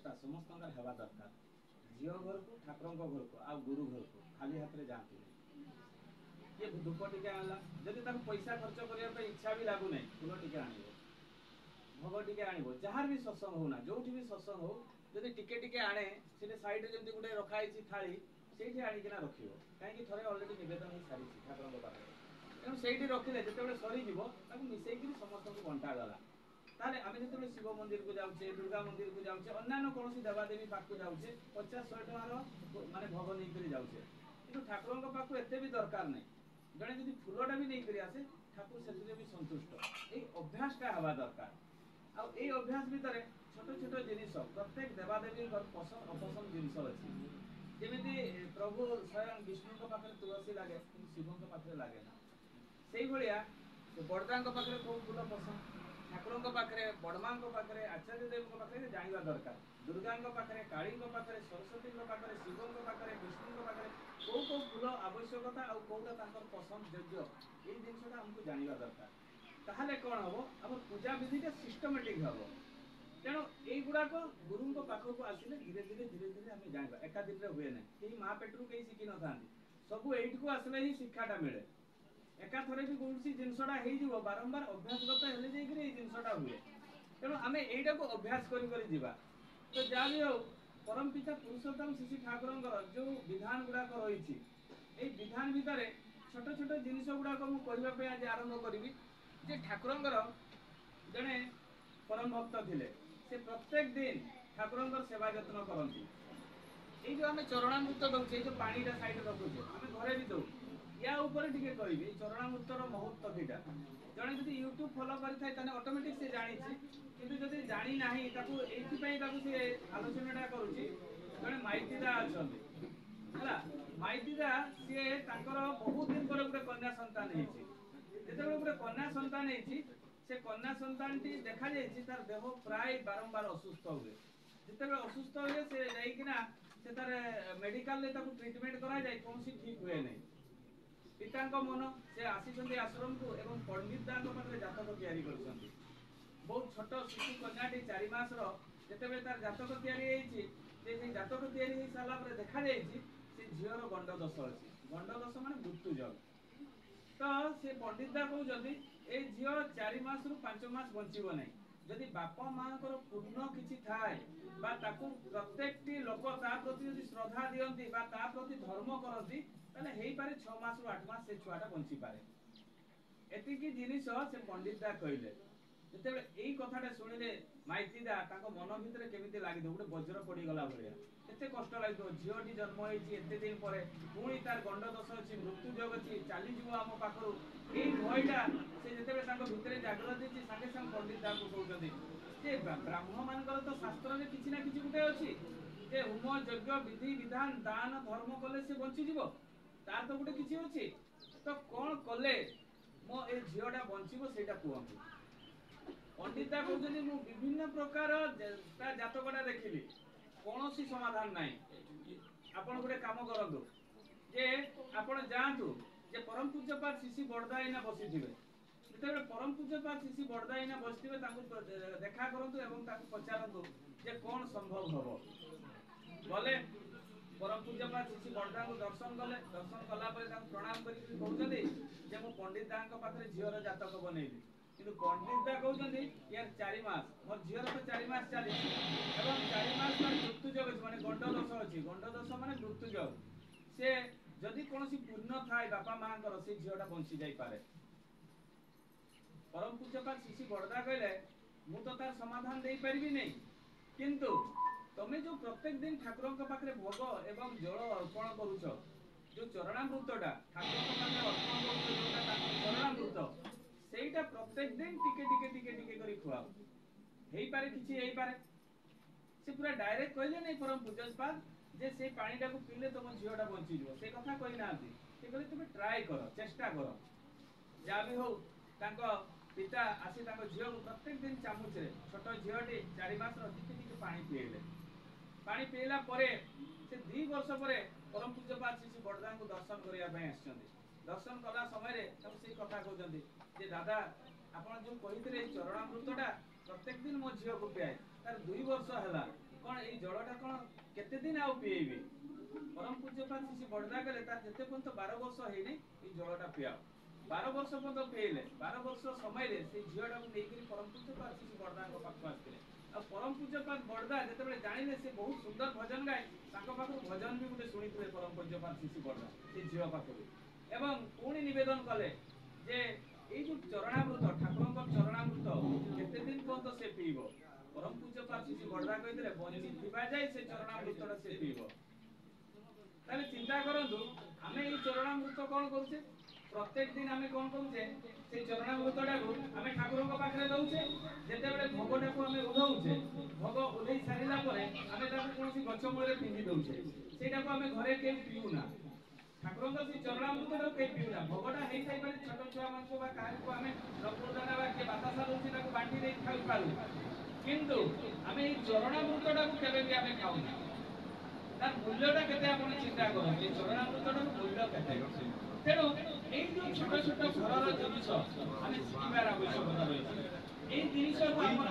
अभ्यासटा समस्त हेबा दरकार झील घर को ठाकुर घर को आ गुरु घर को खाली हाथ में जाती किए धूप टिके आनला जदि पैसा खर्च करने इच्छा भी लगुना फूल टिके आण भोग टिके आण जार भी सत्संग होना जो भी सत्संग हो जदि टिके टिके आणे से सैड जमी गोटे रखाई थाली से आणिकिना रखियो कहीं थे अलरेडी नवेदन हो सारी ठाकुर पाखे तेणु से रखिले जो सरीज मिसेक समस्त को बंटागला ताले आम जो शिव मंदिर को जाऊे दुर्गा मंदिर को जाऊे अन्य कौन देवादेवी पाक जाऊे 50-100 टकार माने भोग नहीं जाऊे कि ठाकुर पाक एत भी दरकार नहीं जड़े जब फूलटा भी नहीं आसे ठाकुर से भी संतुष्ट ये अभ्यासटा हवा दरकार आई अभ्यास भितर छोट छोट जिनिस प्रत्येक देवादेवी पसंद अपसंद जिनस अच्छी जमी प्रभु स्वयं विष्णु पाखे तुलसी लगे शिव पाखे लगे ना से भाया बड़दा पाखे कौ फूल पसंद ठाकुर पाखे बड़मा पाखे आचार्य देवी पाखे जानवा दरकार दुर्गा पाखे काली पाखे सरस्वती पाखे शिव पाखे विष्णु पाखे कौ कौ फूल आवश्यकता और कौटा पसंद योग्य ये जिनसा आमको जानवा दरकार ताहले कौन हम आम पूजा विधिटा सिस्टमेटिक हम तेणु युवाक गुरु पाखक आसिले धीरे धीरे धीरे धीरे आम जानवा एका दिन में हुए ना कहीं माँ पेटर कहीं शिखी न था सब एट को आसले ही शिक्षाटा मिले एका थरे भी कौन जिनसटा हो बारंबार अभ्यासगत हेले जिनसटा हुए तेणु आम यहीटा को अभ्यास कर तो जहाँ भी हो परम पिता पुरुषोत्तम श्री ठाकुर जो विधान गुड़ाक रही विधान भितर छोट छोट जिनस गुड़ाक मुझे आज आरंभ करी जे ठाकुर जड़े परम भक्त थे से प्रत्येक दिन ठाकुर सेवा जत्न करती ये जो आम चरणामृत दौचे जो पानीटा साइड रखुचे आम घरे भी दौ या ऊपर टिके कहबी चरणामृतर महत्व कईटा जड़े जब यूट्यूब फॉलो करें ऑटोमेटिक से जानी किंतु जब जानी ना से आलोचना करुच्ची जड़े माइतीदा अच्छा माइतीदा सी बहुत दिन पर गोटे कन्या संतान जो गोटे कन्या संतान से कन्या संतान टी देखा तार देह प्राय बारंबार असुस्थ हुए जिते असुस्थ हुए से जाइकिना से तार मेडिकल ट्रिटमेंट करा जाए कौन ठीक हुए नहीं पिता मन से आसी आश्रम को एवं पंडित पाखे जातक तैयारी कर बहुत छोट शिशु कन्याटी 4 मासर जिते तार जातक तैयारी जातक तैयारी हो सारापर देखा से झीर गंड दोष अच्छी गंड दोष मान मृत्यु जग तो से पंडित कहते ये झील 4 मास रु 5 मास बचब ना जदि बापा माँ पूर्ण किसी थाए प्रत्येक लोक प्रति श्रद्धा दियंती प्रति धर्म करती ताले 6 मास रु 8 मास से छुआटा बंची पारे एतिकी जिनिस से पंडित दा कहले जिते यही कथाटा शुणिले माइतीदा मन भितर केमिति लगे गोटे वज्र पड़गला भाया एत कष्ट लगे झीलटी जन्म होते दिन पर पुणी तार गंड दोष अच्छी मृत्यु जग अच्छी चलीज आम पाखु यही भयटा से जिते भितर जागृत होती सागे सागे पंडित दा कहते ब्राह्मण मान तो शास्त्र में किसी ना कि गोटे अच्छी जे होम यज्ञ विधि विधान दान धर्म कले से बंचीज तार तो गोटे किसी अच्छी तो कौन कले मो ए झीलटा बंचब से कहतु पंडिता कहते विभिन्न प्रकार जातकटा देखिली कौन समाधान ना आपड़ गोटे कम करूँ जे आपण जातु जे परम पूज्यपाद शिशि बड़दा इना बसी थे जिते परम पूज्यपाद शिशि बड़दा इना बसी देखा करूँ पचारतु जे कौन संभव हम गले परम पूज्यपाद शिशि बड़दा को दर्शन कले दर्शन कलापर प्रणाम कर पंडित दा पाखे झीर जातक बनइली कि पंडित दा कहते यार 4 मास मोर झीर तो 4 मास चली 4 मास मृत्यु जग अच्छी माने गंड दोष अच्छी गंड दोष माने मृत्यु जग से जदि कौन पूर्ण थाए बापा माँ से झीलटा बंची जापे परम पूज्यपाद शिशि बड़दा कहले मु तो तार समाधान दे पारि नहीं किंतु तमें जो प्रत्येक दिन ठाकुर पाखे भोग एवं जल अर्पण करुच जो चरणामृतटा ठाकुर पाखे अर्पण कर चरणामृत सेटा प्रत्येक दिन टिके टिके टिके टिके करी खुआ हेई पारे किछि हेई पारे से पूरा डायरेक्ट कहले नहीं परम पूज्यपाद जे से पानीटा को पीले तुम झीलटा बंची जीव से कथा कही ना से कहले तुम ट्राई कर चेष्टा कर जहाँ भी हो पिता आसी झील को प्रत्येक दिन चामुच छोट झीलटी 4 मास टिके टिके पानी पीले पानी पीला से 2 वर्ष पर परम पूज्यपाद शिशि बड़दा को दर्शन करने दर्शन कला समय से कथा कहते दादा आपड़ जो कही चरणामृतटा प्रत्येक दिन मो झील को पियाए तार 2 वर्ष है कौन ये केते दिन आउ पिएबे परम पूज्यपाद श्री बड़दा गले तार जेते पर्यंत 12 वर्ष हेने ई जलटा पिया 12 वर्ष पर्यंत पिएले 12 वर्ष समय रे से झियोटा को नेकरी परम पूज्यपाद श्री बड़दा को पाख आस्थिले आ परम पूज्यपाद बड़दा जेते बेले जानिले से बहुत सुंदर भजन गाए ताको पाखु भजन भी गुटे सुनिथिले परम पूज्यपाद श्री बड़दा से झियो पाखु एवं पुणी निवेदन कले जे এই যে চরণামৃত ঠাকুরଙ୍କ চরণামৃত কেতে দিন পর্যন্ত সে পিইব परम पूज्यपाद श्री बड़दा कहितले बनी थिबा जाय से चरणामृतटा से पिइब ताले चिंता करंतु आमे ई चरणामृत कोन करूछे प्रत्येक दिन आमे कोन करूछे से चरणामृतटा को आमे ठाकुरଙ୍କ पाखरे दउछे जेते बेले भोगटा को आमे उठाउछे भोग उठै सारिला परे आमे ताको कोनसी गछ मूले पिंदी दउछे सेटा को आमे घरे के पिउ ना ठाकुरଙ୍କ से चरणामृतटा के पिउ ना भोगटा हेइ साइ पारे छोट छुआ मानको बा काहे को आमे रपुदाना बा के बातासा दउछे ताको बांटी दे खाइ पारु किंतु आमे ई चरणामृतटा को केबे भी आमे खाउ ना तार मूल्यटा केते आपण चिंता करो ए चरणामृतटा को मूल्य केते तेरो এই যে ছোট ছোট ঘরর জিনিস আমি শিখিবার আবশ্যকতা রয়েছে এই জিনিস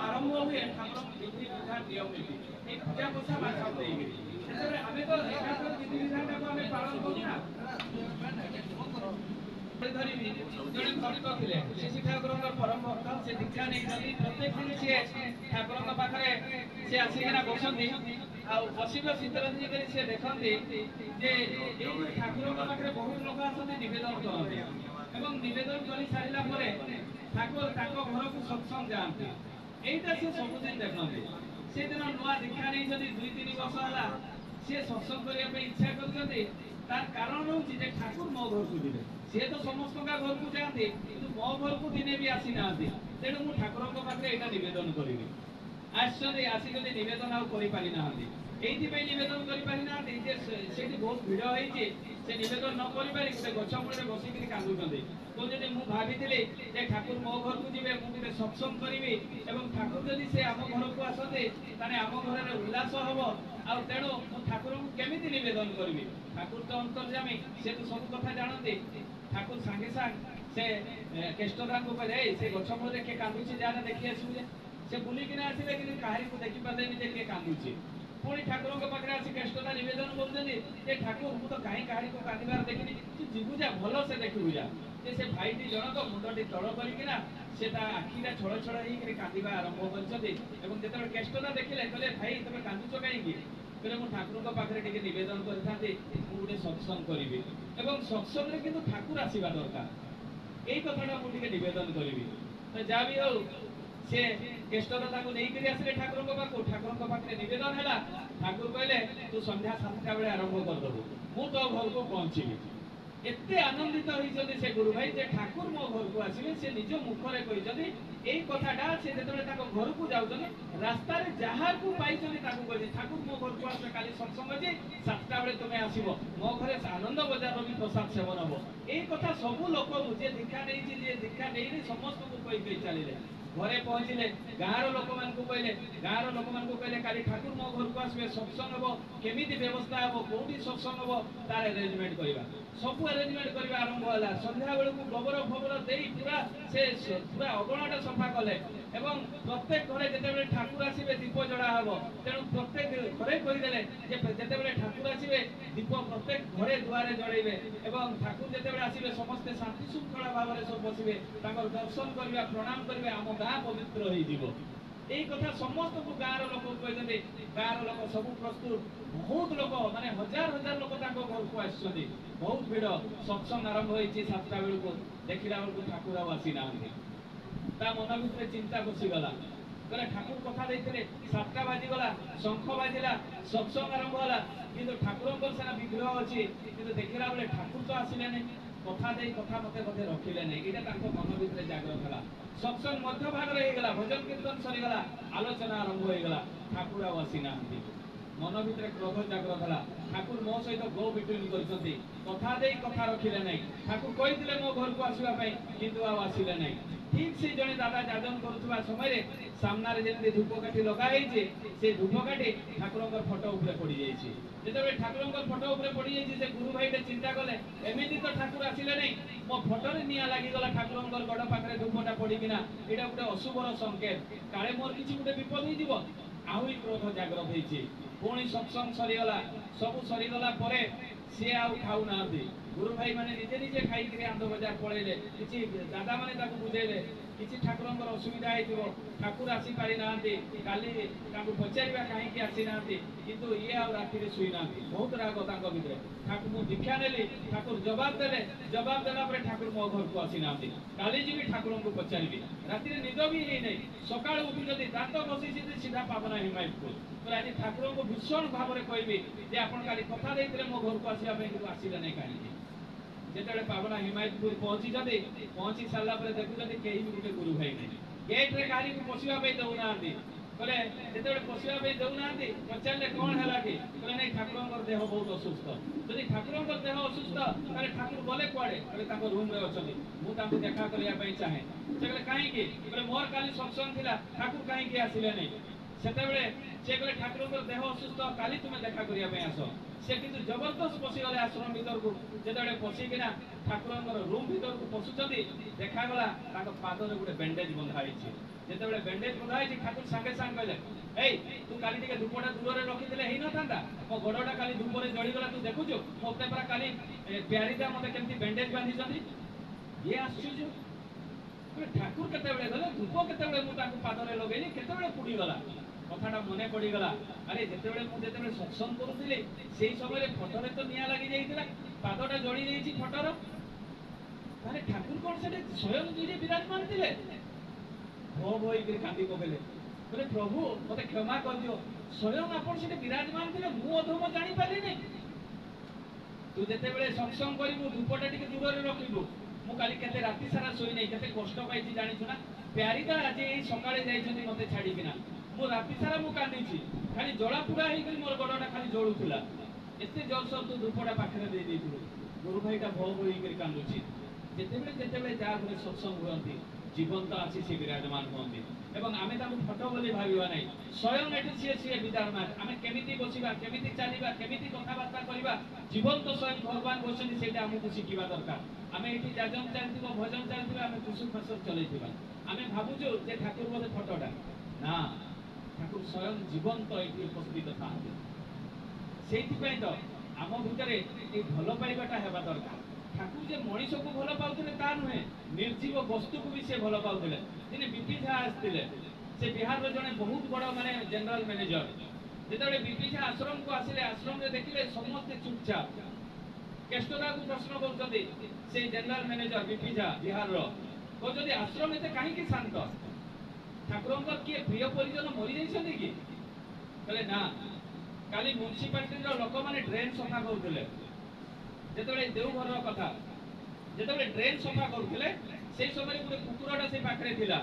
আরম্ভ হুয়ে ঠাকুর বিধি বিধান নিয়ম নীতি এই পূজা পোষা মাছ দেই সেটারে আমি তো একাত্তর বিধি বিধানটাকে আমি পালন করি না ধরিবি জনে ভক্ত ଥିଲେ শ্রী ঠাকুরଙ୍କ পরম ভক্ত ସେ ଦୀକ୍ଷା ନେଇଛନ୍ତି ପ୍ରତ୍ୟେକ ଦିନ ସିଏ ଠାକୁରଙ୍କ ପାଖରେ ସେ ଆସିକିନା ବସନ୍ତି ଆଉ ବସିବା ଶୀତରଞ୍ଜି କରି ସେ ଦେଖନ୍ତି ଯେ ଏଇ ଠାକୁରଙ୍କ ପାଖରେ ବହୁତ ଲୋକ ଆସନ୍ତି ନିବେଦନ କରନ୍ତି ଏବଂ ନିବେଦନ କରି ସାରିଲା ପରେ ଠାକୁର ତାଙ୍କ ଘରକୁ ସତ୍ସଙ୍ଗ ଯାଆନ୍ତି এইটা ସେ ସବୁଦିନ ଦେଖନ୍ତି ସେଦିନ ନୂଆ ଦୀକ୍ଷା ନେଇଛନ୍ତି 2-3 ବର୍ଷ ହେଲା ସେ ସତ୍ସଙ୍ଗ କରିବା ପାଇଁ ଇଚ୍ଛା କରୁଛନ୍ତି ତାର କାରଣ ହେଉଛି ଯେ ଠାକୁର ମୋ ଘରକୁ ଯିବେ ସେ ତ ସମସ୍ତଙ୍କ ଘରକୁ ଯାଆନ୍ତି କିନ୍ତୁ ମୋ ଘରକୁ ଦିନେ ବି ଆସି ନାହାନ୍ତି ତେଣୁ ମୁଁ ଠାକୁରଙ୍କ ପାଖରେ ଏଇଟା ନିବେଦନ କରିବି ଆସିଛନ୍ତି ଆସିଛନ୍ତି ନିବେଦନ ଆଉ କରିପାରି ନାହାନ୍ତି এইଥିପାଇଁ ନିବେଦନ କରିପାରି ନାହାନ୍ତି ଯେ ସେଇଠି ବହୁତ ଭିଡ଼ ହେଇଛି ସେ ନିବେଦନ ନ କରିପାରି ଗୋଟେ ଗଛ ମୂଳରେ ବସିକିରି କାନ୍ଦୁଛନ୍ତି କହୁଛନ୍ତି ମୁଁ ଭାବିଥିଲି ଯେ ଠାକୁର ମୋ ଘରକୁ ଯିବେ ମୁଁ ଗୋଟେ ସତ୍ସଙ୍ଗ କରିବି ଏବଂ ଠାକୁର ଯଦି ସେ ଆମ ଘରକୁ ଆସନ୍ତି ତାହେଲେ ଆମ ଘରରେ ଉଲ୍ଲାସ ହବ ଆଉ ତେଣୁ ମୁଁ ଠାକୁରଙ୍କୁ କେମିତି ନିବେଦନ କରିବି ଠାକୁର ତ ଅନ୍ତର୍ଯାମୀ ସେ ତ ସବୁ କଥା ଜାଣନ୍ତି ଠାକୁର ସାଙ୍ଗେ ସାଙ୍ଗେ ସେ କେଷ୍ଟଦାଙ୍କୁ କହିଲେ ସେ ଗଛ ମୂଳରେ କିଏ କାନ୍ଦୁଛି ଯାହା ଦେଖି ଆସିବୁ ଯେ ସେ ବୁଲିକିନା ଆସିଲେ କିନ୍ତୁ କାହାରିକୁ ଦେଖିପାରିଲେନି ଯେ କିଏ କାନ୍ଦୁଛି पुणी ठाकुर पाखे आसी केष्टता निवेदन कर ठाकुर मुझे कहीं कहानी को कांदार देखनी तू जीवु जा भल से देखू जा से भाईटी जनक मुंडी तल करना से आखिटा छड़ छड़ हो कांदा आरंभ कर केष्टता देखिले कहले भाई तुम कांदुच कहीं कहले मुझे ठाकुर पाखे टे निवेदन करी गोटे सत्संग करी सत्संग किंतु ठाकुर आसवा दरकार यही कथाटा मुझे निवेदन करी तो जहाँ भी हो से केष्टता नहीं आसिले ठाकुर पाखे निवेदन है ठाकुर कहले तू संध्या 7टा बेले आरंभ करदेबू मु तो घर को पहुंची एते आनंदित होइछथि से गुरु भाई जे ठाकुर मो घर को आसिले से निज मुखरे कहिछथि एई कथाटा से जेतबे ताको घर को जाउछथि रास्ता रे जहार को पाइछथि ताको कहि ठाकुर मो घर को आसे काली सत्संग अछि 7टा बेले तुमे आसीबो मो घरे आनंद बजार रो भी प्रसाद सेवन हबो एई कथा सब लोक जे दीक्षा नेछि जे दीक्षा नेइनि समस्त को कहि चलिले घरे पहुंचले गाँव लोक मान कहले गाँव लोक मान कहले काली ठाकुर मो घर को आसबे सत्संग हम केमी व्यवस्था हम कौटी सत्संग हम तार अरेंजमेंट करवा सब अरेंजमेंट करवा आरंभ है संध्या बेलू गोबर फबर दे पूरा से पूरा अगणाटा सफा कले एवं प्रत्येक घरे जिते ठाकुर आसबे दीप जड़ा हम तेणु प्रत्येक घरे कहीदेले जिते ठाकुर आसबे दीप प्रत्येक घरे दुआरे जड़े एवं ठाकुर जिते आसबे समस्ते शांति श्रृंखला भाव में सब बसबे दर्शन करवा प्रणाम करेंगे आम गाँ पवित्र हो यही कथा समस्त को गाँव लोक कहते गाँव लोक सब प्रस्तुत बहुत लोक माने हजार हजार लोक घर को आसुच्च बहुत भीड़ सत्संग आरंभ होती 7टा बेलू को देखला बेलू ठाकुर आसी ना मन भर चिंता पशिगला कहले ठाकुर कथा देते 7टा बाजिगला शंख बाजिला सत्संग आरंभ है कि ठाकुर सेना विग्रह अच्छी कि देखला बेले ठाकुर तो आसिले कथा दे कथा मत रखिले नहीं यहाँ मन भर जागृत है सत्संग मध्य भाग होगा भजन कीर्तन सरीगला आलोचना आरंभ होगा ठाकुर आसी ना मन भर क्रोध जागृत है ठाकुर मो सहित गो बिटुन कर कथा दे कथा रखिले नहीं ठाकुर कही मो घर को आसवाई किंतु आसिले नहीं ठीक से जड़े दादा जाजन करुवा समय सामने जमी धूपकाठी लगाई से धूपकाठी ठाकुर फोटो उपरे पड़ जाइए जो ठाकुर फोटो उपरे पड़ जाइए गुरु भाई चिंता कले एमती तो ठाकुर आसिले नहीं मो फोटोरे निआ लगिगला ठाकुर गड़ पाखे धूपटा पड़िकिना यहाँ गोटे अशुभर संकेत काले मोर किसी गोटे विपद हो आहरी क्रोध जागृत होती पुणी सत्संग सरीगला सब सरीगला परे सी आउ खाऊ ना गुरु भाई माने निजे निजे खाई आनंद बजार पलैले किसी दादा माने बुझेले किसी ठाकुर असुविधा हो ठाकुर आसी पारि ना काली पचारा कहीं आसी ना किंतु ये आ राति शुई ना बहुत राग भितर ठाकुर मुझे दीक्षा नेली ठाकुर जवाब देले जवाब देला ठाकुर मो घर को आसी ना काली जी ठाकुर को पचारि राति निद भी नहीं सका उठी जब दात बसी सीधा पावना हिमायतपुर तो आज ठाकुर को भीषण भाव में कहबी जे आप कथा देते मो घर को आसवा आसले नहीं कहीं जिते पावना हिमायतपुर पहुंची सारा देखुं कहीं भी गोटे गुरु भाई नहीं गेट्रे गाड़ी को पशिवाई दौना बोले जो पशिवाई दौना पचारे कौन है कि नहीं ठाकुर देह बहुत असुस्थ जदि ठाकुर देह असुस्थ तेरे ठाकुर गले कुआड़े रूम में अच्छा मुझे देखा करने चाहे से कहीं मोर काली सत्संग थी ठाकुर कहीं आसिले नहीं से कहले ठाकुर देह असुस्थ काली तुम्हें देखा करने आस से किंतु जबरदस्त पशिगले आश्रम भीतर को जो पशिकिना ठाकुर रूम भीतर को पशुंट देखागला पादर गोटे बैंडेज बंधाई जो बैंडेज बंधाई ठाकुर सागे सांगे कहले तू काली टे धूपटा दूर रखी ही ना मो गोड़टा काली धूप जड़ीगला तू देखुच मत पूरा काली प्यारीदा मत केमती बैंडेज बांधी ये आश्चर्य ठाकुर केते गले धूप केते पादरे लगेली केते पुड़ीगला कथाटा मन पड़गला अरे जिते मुझे सत्संग करूली से समय फटोरे तो निया लगी जाइए पादटा जड़ी जाइए फटर तारे ठाकुर कौन से स्वयं निजे विराजमान थे भो भोई कांदी पकेले बोले प्रभु मत क्षमा कर दियो स्वयं आपण से विराजमान थे मु अधम जानी पारि नहीं तू जिते सत्संग करू धूपटा टे दूर रखू मु काली केते राति सारा शोई नहीं केते कष्ट पाई जानी ना प्यारीदा आज सकाळे जाइछन्ती मते छाड़ीकिना मु राति सारा मु कांदी खाली जला पुरा होकर मोर गोड़टा खाली जलूला एत जोरसोर तू धूपटा पाखे दे देथिलु गुरु भाईटा भो भो होकर कांदुची जेतेबेले जा घरे सत्संग हुअंती जीवंत आसी से विराजमान हुअंती एवं आमे ताकु फटो बोली भाबिबा नै स्वयं एठी सी विराजमान आमे केमिति बसिबा केमिति चलिबा केमिति कथाबार्ता करिबा जीवंत स्वयं भगवान बसनी सेटा हमकु शिखिबा दरकार आमे एठी जाजन चलतिबो भजन चलतिबो आमे कुसुम फसर चलैतिबा आमे भाबुजो जे ठाकुर बोले फटोटा ना ठाकुर स्वयं जीवंत ये उपस्थित था से तो आम भितर ये भल पाइबाटा हेबा दरकार ठाकुर जे मनीष को भल पाउथिले ता नुहे निर्जीव वस्तु को भी से भल पाउथिले दिने बीपी झा आस्थिले से बिहार रो जने बहुत बड़ माने जनरल मैनेजर जेतबे बीपी झा आश्रम को आसिले आश्रम रे देखिले समस्त चुपचाप केस्टोरा को प्रश्न करछथि से general manager BP Jha Bihar रो को जदि आश्रम एते काहे कि शांत ठाकुर किए प्रिय परिजन मरी जाइछन्ति कि कहले ना काली म्युनिसिपालिटी लोक मैंने ड्रेन सफा करुले जिते देवघर कथा जिते ड्रेन सफा करुले से समय गोटे कुकुरटा से पाखे थिला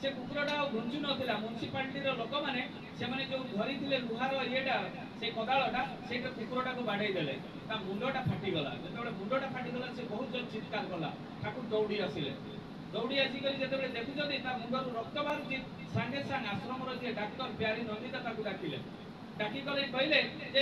से कुकुरटा घुंचु नथिला म्युनिसिपालिटी लोक मैंने जो धरी लुहार येटा से कदालटा से कुकुरटा को बाड़े देले ता मुंडटा फाटीगला जिते मुंडटा फाटीगला से बहुत जोर चित्कार कला ठाकुर दौड़ी आसिले दौड़ी आसिक जो देखुं मुंडर रक्त बाहर सागे सांग आश्रम जे डाक्तर प्यारी नंदिता डाकिले डाकी कहले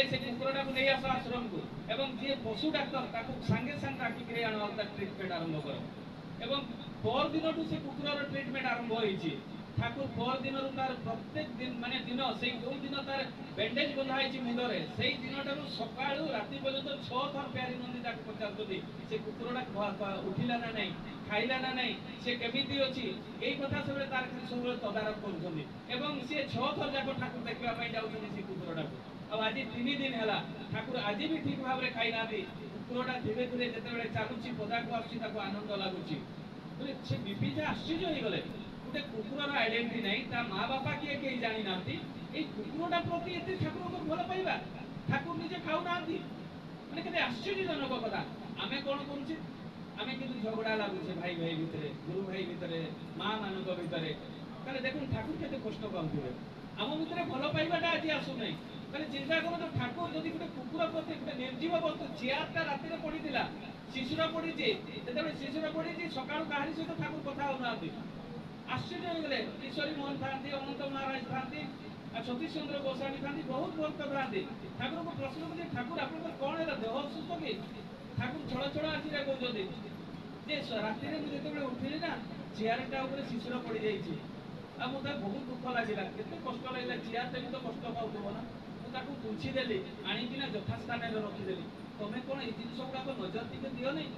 से कुकुरटा को नहीं आस आश्रम को एवं जी पशु डाक्तर सागे सांग डाकिक आण ट्रिटमेंट आरंभ कर एवं पर दिन से कुकुर ट्रिटमेंट आरंभ होती ठाकुर पर दिन तार प्रत्येक दिन माने दिन से जो दिन तार बैंडेज बंधाई मुंडरे से दिन सका राति पर्यंत 6 थर प्यारी नंदिता को पचार से कुकुरटा उठिला ना नहीं खाइला ना नहीं से केमिति अछि एई कथा सब तार सब तदारक करूछन से 6 थर जाक ठाकुर देखबा पई जाउछन से कुकुरटा अब आज 3 दिन हला ठाकुर आज भी ठीक भाव रे खाइ नाथि कुकुरटा धीरे धीरे जेतेबेले चालुछि पदा को आछि ताको आनंद लागुछि बोले से विपिजा आश्चर्य होई गले गोटे कुकुरर आइडेंटिटी नहीं ता माँ बापा किए कहीं जानी ना कुकुरटा प्रति एत ठाकुर को भल पाइबा ठाकुर निजे खाऊ ना मैंने केते आश्चर्यजनक कथा आमे कौन करुचे आमे किंतु झगड़ा लागुचे भाई भाई भितर गुरु भाई भितर माँ मान भितर कहले देखुन ठाकुर केते कष्ट पाउथिबे आम भितर भल पाइबाटा आज आसु नहीं कहले चिंता करो तो ठाकुर जदि गोटे कुकुर प्रति गोटे निर्जीव वस्तु चेयरटा राति पड़ीला शिशुर पड़ी जो शिशुर पड़ी सका कहानी सहित ठाकुर कथा होना आश्चर्य हो गए ईश्वरी मोहन था अनंत महाराज था सतीश चंद्र गोस्वामी था बहुत भक्त था ठाकुर को प्रश्न कर ठाकुर आप कौन है देह असुस्थ कि ठाकुर छड़ छड़ आसी कहते राति मुझे उठिली ना चेयरटा शिशुर पड़ जाइए मुझे बहुत दुख लगे केते कष्ट लगे चेयर देवी तो कष्ट पाऊब ना मुझे ପୋଛିଦେଲି ଆଣିକିନା ଯଥାସ୍ଥାନରେ ରଖିଦେଲି। ତମେ କ'ଣ ଏଇ ଜିନିଷ ଗୁଡ଼ାକ ନଜର ଟିକେ ଦିଅ ନାହିଁ?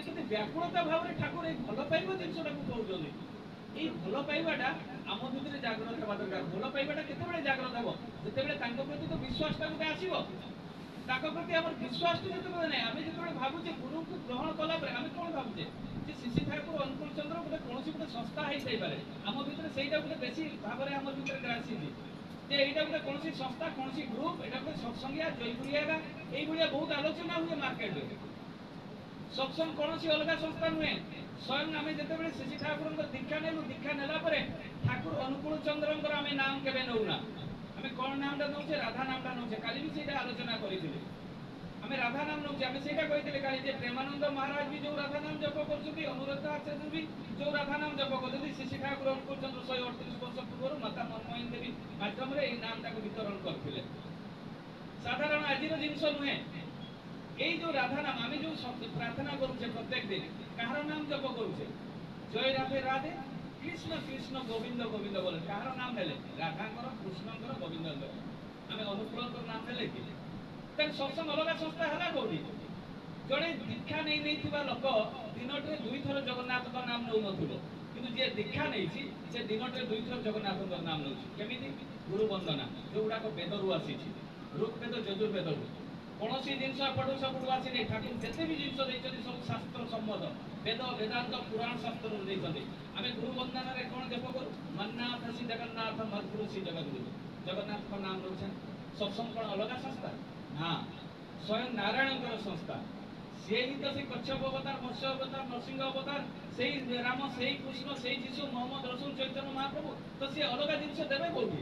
କିନ୍ତୁ ବ୍ୟାକୁଳତା ଭାବରେ ଠାକୁର ଏଇ ଭଲ ପାଇବା ଜିନିଷଟାକୁ କହୁଛନ୍ତି। ଏଇ ଭଲ ପାଇବାଟା ଆମ ଭିତରେ ଜାଗ୍ରତ ହେବା ଦରକାର। ଭଲ ପାଇବାଟା କେତେବେଳେ ଜାଗ୍ରତ ହେବ? ଯେତେବେଳେ ତାଙ୍କ ପ୍ରତି ତ ବିଶ୍ୱାସଟା ଗୋଟେ ଆସିବ। ତାଙ୍କ ପ୍ରତି ଆମର ବିଶ୍ୱାସଟା ଯେତେବେଳେ ନାହିଁ, ଆମେ ଯେତେବେଳେ ଭାବୁଛେ ଗୁରୁଙ୍କୁ ଗ୍ରହଣ କଲା ପରେ ଆମେ କ'ଣ ଭାବୁଛେ ଯେ ଶ୍ରୀ ଠାକୁର ଅନୁକୂଳ ଚନ୍ଦ୍ର ଗୋଟେ କୌଣସି ଗୋଟେ ସଂସ୍ଥା ହେଇଥାଇପାରେ। ଆମ ଭିତରେ ସେଇଟା ଗୋଟେ ବେଶୀ ଭାବରେ ଆମ ଭିତରେ ଗ୍ରାସିଛି ଯେ ଏଇଟା ଗୋଟେ କୌଣସି ସଂସ୍ଥା, କୌଣସି ଗ୍ରୁପ, ଏଇଟା ଗୋଟେ ସତ୍ସଙ୍ଗିଆ ଜୟପୁରିଆ এইଭଳିଆ ବହୁତ ଆଲୋଚନା ହୁଏ ମାର୍କେଟରେ। ସତ୍ସଙ୍ଗ କୌଣସି ଅଲଗା ସଂସ୍ଥା ନୁହେଁ। ସ୍ୱୟଂ ଆମେ ଯେତେବେଳେ ଶ୍ରୀ ଠାକୁରଙ୍କ ଦୀକ୍ଷା ନେଲୁ, ଦୀକ୍ଷା ନେଲା ପରେ ଠାକୁର ଅନୁକୂଳ ଚନ୍ଦ୍ରଙ୍କର ଆମେ ନାମ କେବେ ନେଉନା। ଆମେ କ'ଣ ନାମଟା ନେଉଛେ? ରାଧା ନାମଟା ନେଉଛେ। କାଲି ବି ସେଇଟା ଆଲୋଚନା କରିଥିଲେ। ଆମେ ରାଧା ନାମ ନେଉଛେ। ଆମେ ସେଇଟା କହିଥିଲେ କାଲି ଯେ ପ୍ରେମାନନ୍ଦ ମହାରାଜ ବି ଯେଉଁ ରାଧା ନାମ ଜପ କରୁଛନ୍ତି, ଅନୁରୁଦ୍ଧ ଆଚାର୍ଯ୍ୟ ବି ଯେଉଁ ରାଧା ନାମ ଜପ କରୁଛନ୍ତି, ଶ୍ରୀ ଠାକୁର ଅନୁକୂଳ ଚନ୍ଦ୍ର 138 ବର୍ଷ ପୂର୍ବରୁ ମାତା ମନମୋହିନୀ ଦେବୀ ମାଧ୍ୟମରେ ଏଇ ନାମଟାକୁ ବିତରଣ କରିଥିଲେ। ସାଧାରଣ ଆଜିର ଜିନିଷ ନୁହେଁ। এই যে রাধা নাম আমি যে প্রার্থনা করছে প্রত্যেক দিন, কাহার নাম জপ করছে? জয় রাধে রাধে, কৃষ্ণ কৃষ্ণ গোবিন্দ গোবিন্দ বলে। কাহার নাম নেলে? রাধাঙ্কর, কৃষ্ণঙ্কর, গোবিন্দঙ্কর। আমি অনুকূলঙ্কর নাম নেলে কি? তাহলে সৎসঙ্গ অলগা সংস্থা হেলা কোটি? জনে দীক্ষা নেইଥିବା লোক দিনটে 2 থর জগন্নাথଙ୍କ নাম নেউ নথিব, কিন্তু যে দীক্ষা নেইছি সে দিনটে 2 থর জগন্নাথଙ୍କ নাম নেউছি। কেমিতি? গুরু বন্দনা, যেগুড়াক বেদরু আসিছি, ঋগ্বেদ যজুর্বেদরু। କୌଣସି ଜିନିଷ ଏପଟୁ ସେପଟୁ ଆସିନି। ଠାକୁର ଯେତେ ବି ଜିନିଷ ଦେଇଛନ୍ତି ସବୁ ଶାସ୍ତ୍ର ସମ୍ମତ, ବେଦ ବେଦାନ୍ତ ପୁରାଣ ଶାସ୍ତ୍ରରୁ ଦେଇଛନ୍ତି। ଆମେ ଗୁରୁ ବନ୍ଦନାରେ କ'ଣ ଜପ କରୁ? ମନ୍ନାଥ ଶ୍ରୀ ଜଗନ୍ନାଥ ମଧୁର ଶ୍ରୀ ଜଗଦ୍ଗୁରୁ, ଜଗନ୍ନାଥଙ୍କ ନାମ ନେଉଛେ। ସତ୍ସଙ୍ଗ କ'ଣ ଅଲଗା ସଂସ୍ଥା? ନା, ସ୍ୱୟଂ ନାରାୟଣଙ୍କର ସଂସ୍ଥା। ସିଏ ହିଁ ତ ସେଇ କଚ୍ଛପ ଅବତାର, ମତ୍ସ୍ୟ ଅବତାର, ନରସିଂହ ଅବତାର, ସେଇ ରାମ, ସେଇ କୃଷ୍ଣ, ସେଇ ଯୀଶୁ, ମହମ୍ମଦ ରସୁଲ, ଚୈତନ୍ୟ ମହାପ୍ରଭୁ। ତ ସିଏ ଅଲଗା ଜିନିଷ ଦେବେ କୋଉଠି?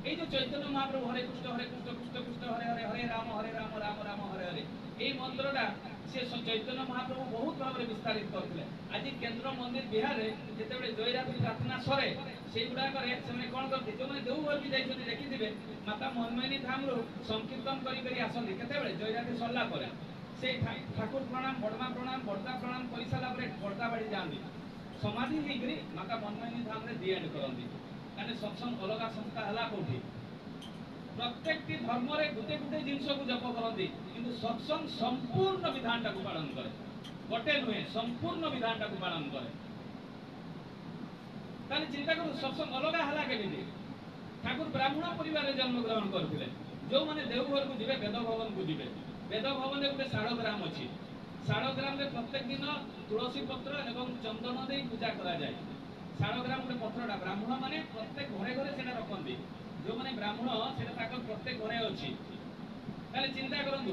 এই যে চৈতন্য মহাপ্রভু হরে কৃষ্ণ কৃষ্ণ কৃষ্ণ হরে হরে, হরে রাম রাম রাম হরে হরে, এই মন্ত্রটা সে চৈতন্য মহাপ্রভু বহুত ভাবে বিস্তারিত করলে। আজ কেন্দ্র মন্দির বিহারে যেতবে জয়রাত্রি প্রার্থনা সরে সেইগুড়াকরে সে কଣ করতে, যে দেউঘর কি যাই দেখিবে মাতা মনমোহিনী ধামরু সংকীর্তন করি আসନ୍ତି কেতবে জয়রাত্রি সরলা পরে। সেই ঠাকুর প্রণাম, বড়মা প্রণাম, বড়দা প্রণাম করে সারা পরে বড়দা বাড়ি যাতে সমাধি হয়ে মাতা মনমোহিনী ধামরে দি এন্ড করতে। মানে সৎসঙ্গ অলগা সংস্থা হেলা কোটি? প্রত্যেকটি ধর্মরে গোটে গোটে জিনিসকে জপ করতে, কিন্তু সৎসঙ্গ সম্পূর্ণ বিধানটাকে পালন করে। গোটে নুহে, সম্পূর্ণ বিধানটাকে পালন করে। তাহলে চিন্তা করুন সৎসঙ্গ অলগা হেলা কেমিতি? ঠাকুর ব্রাহ্মণ পরিবারে জন্মগ্রহণ করলে। যে দেওঘরକୁ ଯିବେ, বেদ ভবনକୁ ଯିବେ, বেদ ভবনে গোটে শাড়গ্রাম ଅଛି। শাড়গ্রামে প্রত্যেক দিন তুলসী পত্র এবং চন্দন দিয়ে পূজা করা যায়। শাড়গ্রাম গোটে পত্রটা ব্রাহ্মণ মানে প্রত্যেক ঘরে ঘরে সেটা রখନ୍ତି। যে ব্রাহ্মণ সেটা তার প্রত্যেক ঘরে ଅଛି। তাহলে চিন্তা করুন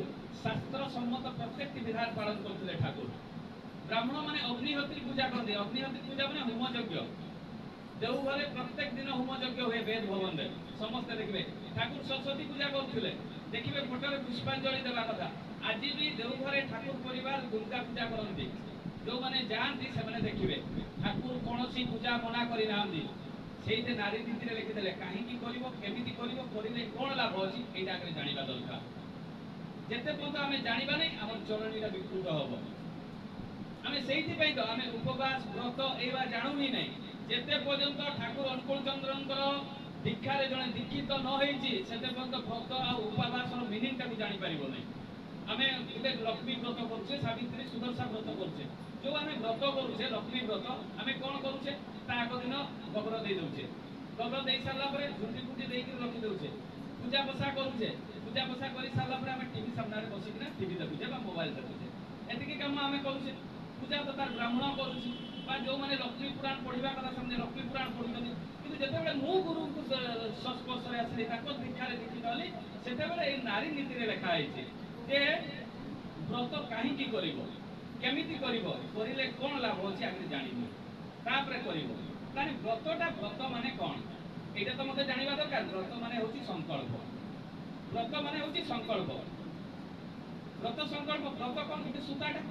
শাস্ত্র সম্মত প্রত্যেকটি বিধান পালন করলে ঠাকুর। ব্রাহ্মণ মানে অগ্নিহোত্রী পূজা করতে। অগ্নিহোত্রী পূজা মানে হোমযজ্ঞ। দেওঘরে প্রত্যেক দিন হোমযজ্ঞ ହୁଏ বেদ ভবনে, ସମସ୍ତେ ଦେଖିବେ। ঠাকুর সরস্বতী পূজা করলে ଦେଖିବେ ফটোরে পুষ্পাঞ্জলি দেওয়া কথা। আজি বি দেওঘরে ঠাকুর পরিবার দুর্গা পূজা করନ୍ତି। যে যাতে সে দেখবে ঠাকুর কৌশি পূজা মনা করে না, সেইতে নারী নীতিরে লিখিদেলে কাহিকি করব, কেমিতি করব, করলে কোণ লাভ আছে এইটা আগে জাঁয়া দরকার। যেতে পর্যন্ত আমি জাঁয়া নাই আমার চরণীটা বিকৃত হব। আমি সেইপাই তো আমি উপবাস ব্রত এইবা জাণু হি নাই। যেতে পর্যন্ত ঠাকুর অনুকূল চন্দ্রঙ্কর দীক্ষারে জনে দীক্ষিত ন হয়েছি সেতে পর্যন্ত ব্রত আর উপবাসর মিনিংটাকে জাঁপারিব না। আমি গোটে লক্ষ্মী ব্রত করছে, সাবিত্রী সুদর্শা ব্রত করছে। যে আমি ব্রত করছে লক্ষ্মী ব্রত, আমি কোণ করছে তা আগ দিন গোবর দিয়ে দেছে। গোবর দিয়ে সারা পরে ঝুঁটি ফুটি দিয়ে রখি দেছে। পূজা বসা করছে, পূজা বসা করে সারা পরে আমি টিভি সামনে বসিকিনা টিভি দেখুছে বা মোবাইল দেখুছে। এতিকি কাম আমি করছে। পূজা তো তার ব্রাহ্মণ করছে বা যে লক্ষ্মী পুরাণ পড়া কথা সামনে লক্ষ্মী পুরাণ পড়ুচ্ছেন। কিন্তু যেতবে মু গুরুଙ୍କୁ সংস্পর্শে আসলি তাঁর দীক্ষার দীক্ষিত হলি সেতবে এই নারী নীতিরে লেখা হয়েছে যে ব্রত কাহিকি করিব, কেমিতি করিব, করিলে কোন লাভ হচ্ছে আগে জানিব, তারপরে করিব। তাহলে ব্রতটা ব্রত মানে কোন এইটা তো মতে জানিবা দরকার। ব্রত মানে হচ্ছে সংকল্প। ব্রত মানে হচ্ছে সংকল্প। ব্রত সংকল্প। ব্রত কোন গোটে সূতাটা,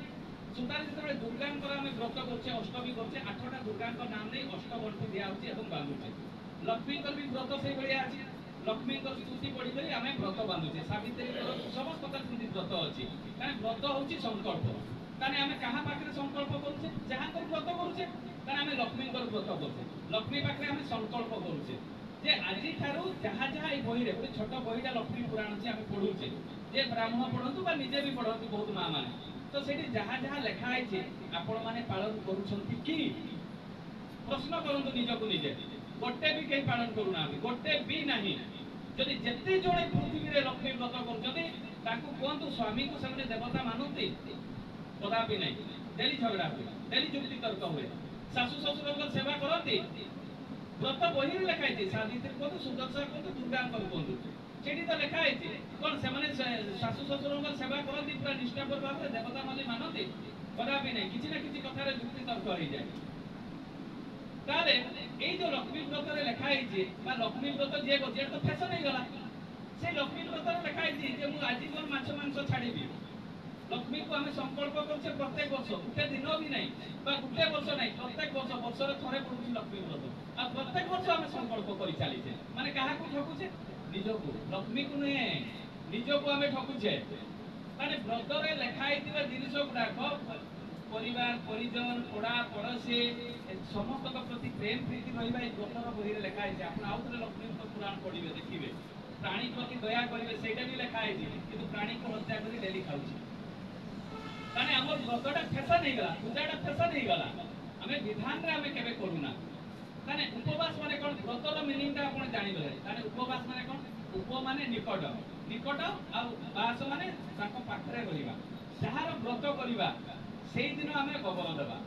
সূতার যেতবে দুর্গাঙ্কর আমি ব্রত করছে, অষ্টমী করছে, 8টা দুর্গাঙ্ক নাম দিয়ে অষ্টবর্ষ দিয়া হচ্ছে এবং বাঁধুছে। লক্ষ্মীঙ্কর বি ব্রত সেইভাবে আছে। লক্ষ্মীঙ্কর স্তুতি পড়ি করে আমি ব্রত বাঁধুছে। সাবিত্রীঙ্কর সমস্ত সেମିତି ব্রত ଅଛି। কারণ ব্রত হচ্ছে সংকল্প। তাহলে আমি কাহা পাখে সংকল্প করছে? যাহাঙ্কর ব্রত করছে। কারণ আমি লক্ষ্মীঙ্কর ব্রত করছে। লক্ষ্মী পাখে আমি সংকল্প করছে। जे আজি ଠାରୁ ଯାହା ଯାହା ଏଇ ବହିରେ ଗୋଟେ ଛୋଟ ବହିଟା ଲକ୍ଷ୍ମୀ ପୁରାଣ ଅଛି ଆମେ ପଢୁଛେ ଯେ ବ୍ରାହ୍ମଣ ପଢନ୍ତୁ ବା ନିଜେ ବି ପଢନ୍ତୁ ବହୁତ ମା ମାନେ ତ ସେଠି ଯାହା ଯାହା ଲେଖା ହେଇଛି ଆପଣ ମାନେ ପାଳନ କରୁଛନ୍ତି କି ପ୍ରଶ୍ନ କରନ୍ତୁ ନିଜକୁ ନିଜେ ଗୋଟେ ବି କେହି ପାଳନ କରୁନାହାନ୍ତି ଗୋଟେ ବି ନାହିଁ ଯଦି ଯେତେ ଜଣେ ପୃଥିବୀରେ ଲକ୍ଷ୍ମୀ ବ୍ରତ କରୁଛନ୍ତି ତାଙ୍କୁ କୁହନ୍ତୁ ସ୍ୱାମୀକୁ ସେମାନେ ଦେବତା ମାନନ୍ତି କଦାପି ନାହିଁ ଡେଲି ଝଗଡ଼ା ହୁଏ ଡେଲି ଯୁକ୍ତି ତର୍କ ହୁଏ ଶାଶୁ ଶ୍ୱଶୁରଙ୍କ ସେବା କରନ୍ତି ବ୍ରତ ବହିରେ ଲେଖା ହେଇଛି ସାବିତ୍ରୀ କୁହନ୍ତୁ ସୁଦର୍ଶା କୁହନ୍ତୁ ଦୁର୍ଗାଙ୍କର କୁହନ୍ତୁ ସେଠି ତ ଲେଖା ହେଇଛି କଣ ସେମାନେ ଶାଶୁ ଶ୍ୱଶୁରଙ୍କ ସେବା କରନ୍ତି ପୁରା ନିଷ୍ଠାପର ଭାବରେ ଦେବତା ମାନେ ମାନନ୍ତି କଦାପି ନାହିଁ କିଛି ନା କିଛି କଥାରେ ଯୁକ୍ତି ତର୍କ ହେଇଯାଏ ତାହେଲେ এই যে লক্ষ্মী ব্রতরে লেখা হয়েছে বা লক্ষ্মী ব্রত যে করছে এটা তো ফ্যাশন হয়ে গলা সেই লক্ষ্মী ব্রতরে লেখা হয়েছে যে মু আজি মোর মাছ মাংস ছাড়িবি লক্ষ্মী কু আমি সংকল্প করছে প্রত্যেক বর্ষ গোটে দিন বি নাই বা গোটে বর্ষ নাই প্রত্যেক বর্ষ বর্ষরে থরে পড়ুছি লক্ষ্মী ব্রত আর প্রত্যেক বর্ষ আমি সংকল্প করে চালিছে মানে কাহাকু ঠকুছে নিজকু লক্ষ্মী কু নুহে নিজকু আমি ঠকুছে মানে ব্রতরে লেখা হইতিবা জিনিস গুড়াক পরিবার পরিজন পড়া পড়োশী ସମସ୍ତଙ୍କ ପ୍ରତି ପ୍ରେମ ପ୍ରୀତି ରହିବା ଏଇ ବ୍ରତର ବହିରେ ଲେଖା ହେଇଛି ଆପଣ ଆଉ ଥରେ ଲକ୍ଷ୍ମୀଙ୍କ ପୁରାଣ ପଢିବେ ଦେଖିବେ ପ୍ରାଣୀ ପ୍ରତି ଦୟା କରିବେ ସେଇଟା ବି ଲେଖା ହେଇଛି କିନ୍ତୁ ପ୍ରାଣୀକୁ ହତ୍ୟା କରି ଡେଲି ଖାଉଛି ତାହେଲେ ଆମର ବ୍ରତଟା ଫେସନ ହେଇଗଲା ପୂଜାଟା ଫେସନ ହେଇଗଲା ଆମେ ବିଧାନରେ ଆମେ କେବେ କରୁନା ତାହେଲେ ଉପବାସ ମାନେ କ'ଣ ବ୍ରତର ମିନିଂଟା ଆପଣ ଜାଣିଗଲେ ତାହେଲେ ଉପବାସ ମାନେ କ'ଣ ଉପ ମାନେ ନିକଟ ନିକଟ ଆଉ ବାସ ମାନେ ତାଙ୍କ ପାଖରେ ରହିବା ଯାହାର ବ୍ରତ କରିବା ସେଇଦିନ ଆମେ ଗୋବର ଦେବା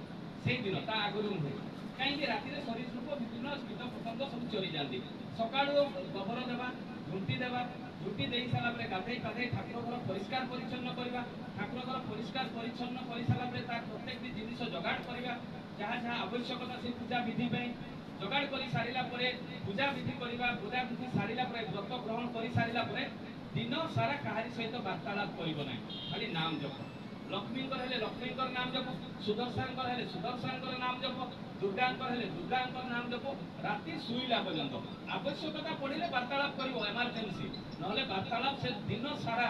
ସେଇଦିନ ତା ଆଗରୁ ନୁହେଁ କାହିଁକି ରାତିରେ ସରୀସୃପ ବିଭିନ୍ନ କୀଟ ପତଙ୍ଗ ସବୁ ଚରି ଯାଆନ୍ତି ସକାଳୁ ଗୋବର ଦେବା ଝୁଣ୍ଟି ଦେବା ଝୁଣ୍ଟି ଦେଇ ସାରିଲା ପରେ ଗାଧେଇ ପାଧେଇ ଠାକୁର ଘର ପରିଷ୍କାର ପରିଚ୍ଛନ୍ନ କରିବା ଠାକୁର ଘର ପରିଷ୍କାର ପରିଚ୍ଛନ୍ନ କରିସାରିଲା ପରେ ତାର ପ୍ରତ୍ୟେକଟି ଜିନିଷ ଯୋଗାଡ଼ କରିବା ଯାହା ଯାହା ଆବଶ୍ୟକତା ସେ ପୂଜା ବିଧି ପାଇଁ ଯୋଗାଡ଼ କରି ସାରିଲା ପରେ ପୂଜା ବିଧି କରିବା ପୂଜା ବିଧି ସାରିଲା ପରେ ବ୍ରତ ଗ୍ରହଣ କରି ସାରିଲା ପରେ ଦିନ ସାରା କାହାରି ସହିତ ବାର୍ତ୍ତାଳାପ କରିବ ନାହିଁ ଖାଲି ନାମ ଜପ ଲକ୍ଷ୍ମୀଙ୍କର ହେଲେ ଲକ୍ଷ୍ମୀଙ୍କର ନାମ ଜପ ସୁଦର୍ଶନଙ୍କର ହେଲେ ସୁଦର୍ଶନଙ୍କର ନାମ ଜପ ଦୁର୍ଗାଙ୍କର ହେଲେ ଦୁର୍ଗାଙ୍କର ନାମ ଜପ ରାତି ଶୋଇଲା ପର୍ଯ୍ୟନ୍ତ ଆବଶ୍ୟକତା ପଡ଼ିଲେ ବାର୍ତ୍ତାଳାପ କରିବ ଏମର୍ଜେନ୍ସି ନହେଲେ ବାର୍ତ୍ତାଳାପ ସେ ଦିନ ସାରା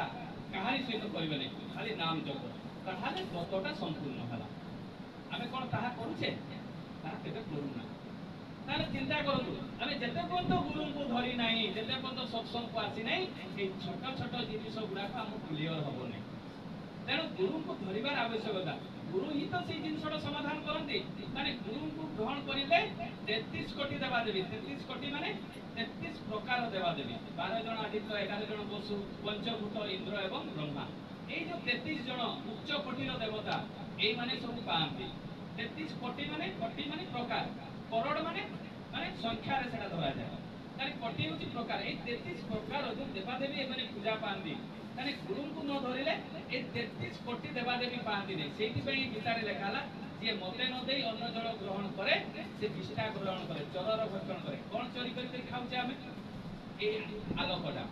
କାହାରି ସହିତ କରିବେ ନାହିଁ ଖାଲି ନାମ ଜପ ତାହେଲେ ବ୍ରତଟା ସମ୍ପୂର୍ଣ୍ଣ ହେଲା ଆମେ କ'ଣ ତାହା କରୁଛେ ତାହା କେବେ କରୁନା ତାହେଲେ ଚିନ୍ତା କରନ୍ତୁ ଆମେ ଯେତେ ପର୍ଯ୍ୟନ୍ତ ଗୁରୁଙ୍କୁ ଧରି ନାହିଁ ଯେତେ ପର୍ଯ୍ୟନ୍ତ ସତ୍ସଙ୍ଗକୁ ଆସି ନାହିଁ ଏଇ ଛୋଟ ଛୋଟ ଜିନିଷ ଗୁଡ଼ାକ ଆମକୁ କ୍ଲିୟର ହବ ନାହିଁ ତେଣୁ ଗୁରୁଙ୍କୁ ଧରିବାର ଆବଶ୍ୟକତା ଗୁରୁ ହିଁ ତ ସେଇ ଜିନିଷଟା ସମାଧାନ କରନ୍ତି ମାନେ ଗୁରୁଙ୍କୁ ଗ୍ରହଣ କରିଲେ 33 କୋଟି ଦେବାଦେବୀ 33 କୋଟି ମାନେ 33 ପ୍ରକାର ଦେବାଦେବୀ 12 ଜଣ ଆଦିତ୍ୟ 11 ଜଣ ବସୁ ପଞ୍ଚଭୂତ ଇନ୍ଦ୍ର ଏବଂ ବ୍ରହ୍ମା ଏଇ ଯୋଉ 33 ଜଣ ଉଚ୍ଚ କୋଟିର ଦେବତା ଏଇମାନେ ସବୁ ପାଆନ୍ତି 33 କୋଟି ମାନେ ପ୍ରକାର କରୋଡ଼ ମାନେ ସଂଖ୍ୟାରେ ସେଟା ଧରାଯାଏ ତାହେଲେ କୋଟି ହେଉଛି ପ୍ରକାର ଏଇ 33 ପ୍ରକାର ଯୋଉ ଦେବାଦେବୀ ଏମାନେ ପୂଜା ପାଆନ୍ତି ତାହେଲେ ଗୁରୁଙ୍କୁ ନ ଧରିଲେ ଏ 33 କୋଟି ଦେବାଦେବୀ ପାଆନ୍ତି ନାହିଁ ସେଇଥିପାଇଁ ଗୀତାରେ ଲେଖା ହେଲା ଯିଏ ମତେ ନ ଦେଇ ଅନ୍ନ ଜଳ ଗ୍ରହଣ କରେ ସେ ବିଷ୍ଠା ଗ୍ରହଣ କରେ ଚରର ଭକ୍ଷଣ କରେ କ'ଣ ଚୋରି କରି ଖାଉଛେ ଆମେ ଏଇ ଆଲୋକଟା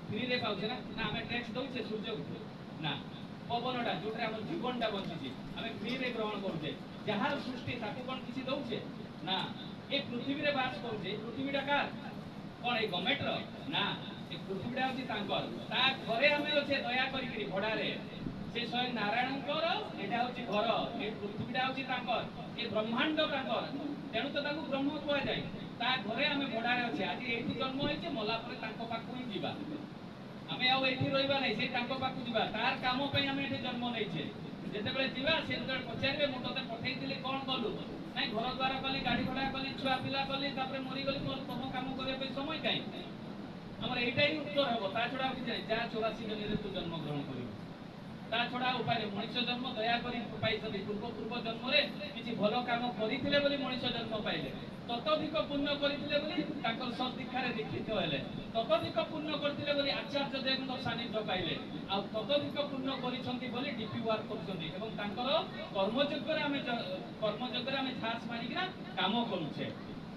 ଫ୍ରିରେ ପାଉଛେ ନା ଆମେ ଟ୍ୟାକ୍ସ ଦଉଛେ ସୂର୍ଯ୍ୟକୁ ନା ପବନଟା ଯୋଉଥିରେ ଆମର ଜୀବନଟା ବଞ୍ଚିଛି ଆମେ ଫ୍ରିରେ ଗ୍ରହଣ କରୁଛେ ଯାହାର ସୃଷ୍ଟି ତାକୁ କ'ଣ କିଛି ଦଉଛେ ନା ଏ ପୃଥିବୀରେ ବାସ କରୁଛେ ପୃଥିବୀଟା କାହାର କ'ଣ ଏଇ ଗଭର୍ଣ୍ଣମେଣ୍ଟର ନା ଏ ପୃଥିବୀଟା ହେଉଛି ତାଙ୍କର ତା ଘରେ ଆମେ ଅଛେ ଦୟା କରିକିରି ଭଡ଼ାରେ ସେ ସ୍ୱୟଂ ନାରାୟଣଙ୍କର ଏଇଟା ହେଉଛି ଘର ଏ ପୃଥିବୀଟା ହେଉଛି ତାଙ୍କର ଏ ବ୍ରହ୍ମାଣ୍ଡ ତାଙ୍କର ତେଣୁ ତ ତାଙ୍କୁ ବ୍ରହ୍ମ କୁହାଯାଏ ତା ଘରେ ଆମେ ଭଡ଼ାରେ ଅଛେ ଆଜି ଏଇଠି ଜନ୍ମ ହେଇଛେ ମଲା ପରେ ତାଙ୍କ ପାଖକୁ ହିଁ ଯିବା ଆମେ ଆଉ ଏଇଠି ରହିବା ନାହିଁ ସେ ତାଙ୍କ ପାଖକୁ ଯିବା ତାର କାମ ପାଇଁ ଆମେ ଏଠି ଜନ୍ମ ନେଇଛେ ଯେତେବେଳେ ଯିବା ସେ ଯେତେବେଳେ ପଚାରିବେ ମୁଁ ତତେ ପଠେଇଥିଲି କ'ଣ କଲୁ ନାଇଁ ଘର ଦ୍ୱାର କଲି ଗାଡ଼ି ଘୋଡ଼ା କଲି ଛୁଆ ପିଲା କଲି ତାପରେ ମରିଗଲି ମୋର ତମ କାମ କରିବା ପାଇଁ ସମୟ କାହିଁ ଆମର ଏଇଟା ହିଁ ଉତ୍ତର ହେବ ତା ଛଡ଼ା ଆଉ କିଛି ନାହିଁ ଯାହା 84 ଜନ୍ମରେ ତୁ ଜନ୍ମଗ୍ରହଣ କରିବୁ ତା ଛଡ଼ା ଉପାୟ ମଣିଷ ଜନ୍ମ ଦୟାକରି ପାଇଛନ୍ତି ପୂର୍ବ ଜନ୍ମରେ କିଛି ଭଲ କାମ କରିଥିଲେ ବୋଲି ମଣିଷ ଜନ୍ମ ପାଇଲେ ତତୋଧିକ ପୁଣ୍ୟ କରିଥିଲେ ବୋଲି ତାଙ୍କର ସଦୀକ୍ଷାରେ ଦୀକ୍ଷିତ ହେଲେ ତତୋଧିକ ପୁଣ୍ୟ କରିଥିଲେ ବୋଲି ଆଚାର୍ଯ୍ୟ ଦେବଙ୍କ ସାନ୍ନିଧ୍ୟ ପାଇଲେ ଆଉ ତତୋଧିକ ପୁଣ୍ୟ କରିଛନ୍ତି ବୋଲି ଡିପି ୱାର୍କ କରୁଛନ୍ତି ଏବଂ ତାଙ୍କର କର୍ମଯୋଗ୍ୟରେ ଆମେ ଝାସ ମାରିକିନା କାମ କରୁଛେ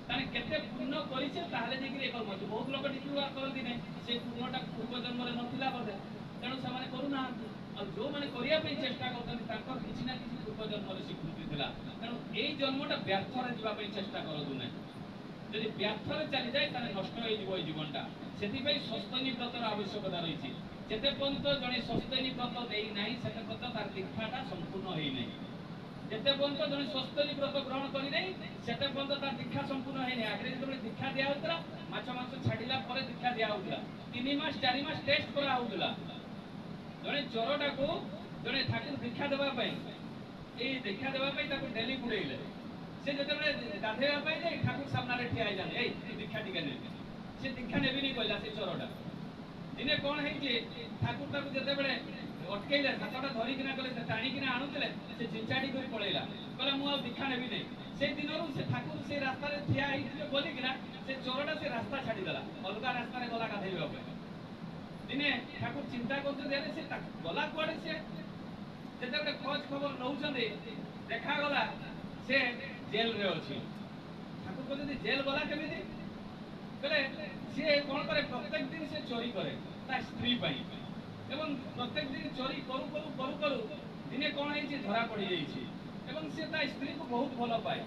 ତାହେଲେ କେତେ ପୁଣ୍ୟ କରିଛେ ତାହେଲେ ଯାଇକିରି କର୍ମ ବହୁତ ଲୋକ ଡିପି ୱାର୍କ କରନ୍ତି ନାହିଁ ସେ ପୁଣ୍ୟଟା ପୂର୍ବ ଜନ୍ମରେ ନଥିଲା ବୋଧେ ତେଣୁ ସେମାନେ କରୁନାହାନ୍ତି ଆଉ ଯୋଉମାନେ କରିବା ପାଇଁ ଚେଷ୍ଟା କରୁଛନ୍ତି ତାଙ୍କର କିଛି ନା କିଛି ପୂର୍ବ ଜନ୍ମରେ ସ୍ୱୀକୃତି ଥିଲା ତେଣୁ ଏଇ ଜନ୍ମଟା ବ୍ୟର୍ଥରେ ଯିବା ପାଇଁ ଚେଷ୍ଟା କରନ୍ତୁ ନାହିଁ ଯଦି ବ୍ୟର୍ଥରେ ଚାଲିଯାଏ ତାହେଲେ ନଷ୍ଟ ହେଇଯିବ ଏଇ ଜୀବନଟା ସେଥିପାଇଁ ସ୍ୱସ୍ତନୀ ବ୍ରତର ଆବଶ୍ୟକତା ରହିଛି ଯେତେ ପର୍ଯ୍ୟନ୍ତ ଜଣେ ସ୍ୱସ୍ତନୀ ବ୍ରତ ଦେଇନାହିଁ ସେତେ ପର୍ଯ୍ୟନ୍ତ ତାର ଦୀକ୍ଷାଟା ସମ୍ପୂର୍ଣ୍ଣ ହେଇନାହିଁ যেতে পর্যন্ত জনে স্বস্তি ব্রত গ্রহণ করি নাই সেতে পর্যন্ত তার দীক্ষা সম্পূর্ণ হয়নি। আগে যেতবে দীক্ষা দিয়া হউতলা মাছ মাংস ছাড়িলা পরে দীক্ষা দিয়া হউতলা 3 মাস 4 মাস টেস্ট করা হউতলা। জনে চোরটাକୁ জনে ঠাকুর দীক্ষা দেবা পাই এই দীক্ষা দেবা পাই তাকে ডেলি বুড়াইলে সে যেতবে গাধেবা পাই যে ঠাকুর সামনে ঠিয়া হই যাবে এই দীক্ষা টিকে নে সে দীক্ষা নেবিনি কইলা সে চোরটা। দিনে কোন ହେଇଛି ଠାକୁର ତାକୁ ଯେତେବେଳେ ଅଟକେଇଲେ ହାତଟା ଧରିକିନା ଗଲେ ଟାଣିକିନା ଆଣୁଥିଲେ ସେ ଚିଞ୍ଚାଡି କରି ପଳେଇଲା କହିଲା ମୁଁ ଆଉ ଦୀକ୍ଷା ନେବି ନାହିଁ। ସେ ଦିନରୁ ସେ ଠାକୁର ସେ ରାସ୍ତାରେ ଠିଆ ହେଇଥିଲେ ବୋଲିକିନା ସେ ଚୋରଟା ସେ ରାସ୍ତା ଛାଡିଦେଲା ଅଲଗା ରାସ୍ତାରେ ଗଲା ଗାଧେଇବା ପାଇଁ। ଦିନେ ଠାକୁର ଚିନ୍ତା କରୁଛନ୍ତି ଆରେ ସେ ଗଲା କୁଆଡେ ସେ ଯେତେବେଳେ ଖୋଜ ଖବର ନଉଛନ୍ତି ଦେଖାଗଲା ସେ ଜେଲରେ ଅଛି। ଠାକୁର କହୁଛନ୍ତି ଜେଲ ଗଲା କେମିତି କହିଲେ ସିଏ କଣ କରେ ପ୍ରତ୍ୟେକ ଦିନ ସେ ଚୋରି କରେ ତା ସ୍ତ୍ରୀ ପାଇଁ ଏବଂ ପ୍ରତ୍ୟେକ ଦିନ ଚୋରି କରୁ କରୁ କରୁ କରୁ ଦିନେ କଣ ହେଇଛି ଧରା ପଡିଯାଇଛି ଏବଂ ସେ ତା ସ୍ତ୍ରୀକୁ ବହୁତ ଭଲ ପାଏ।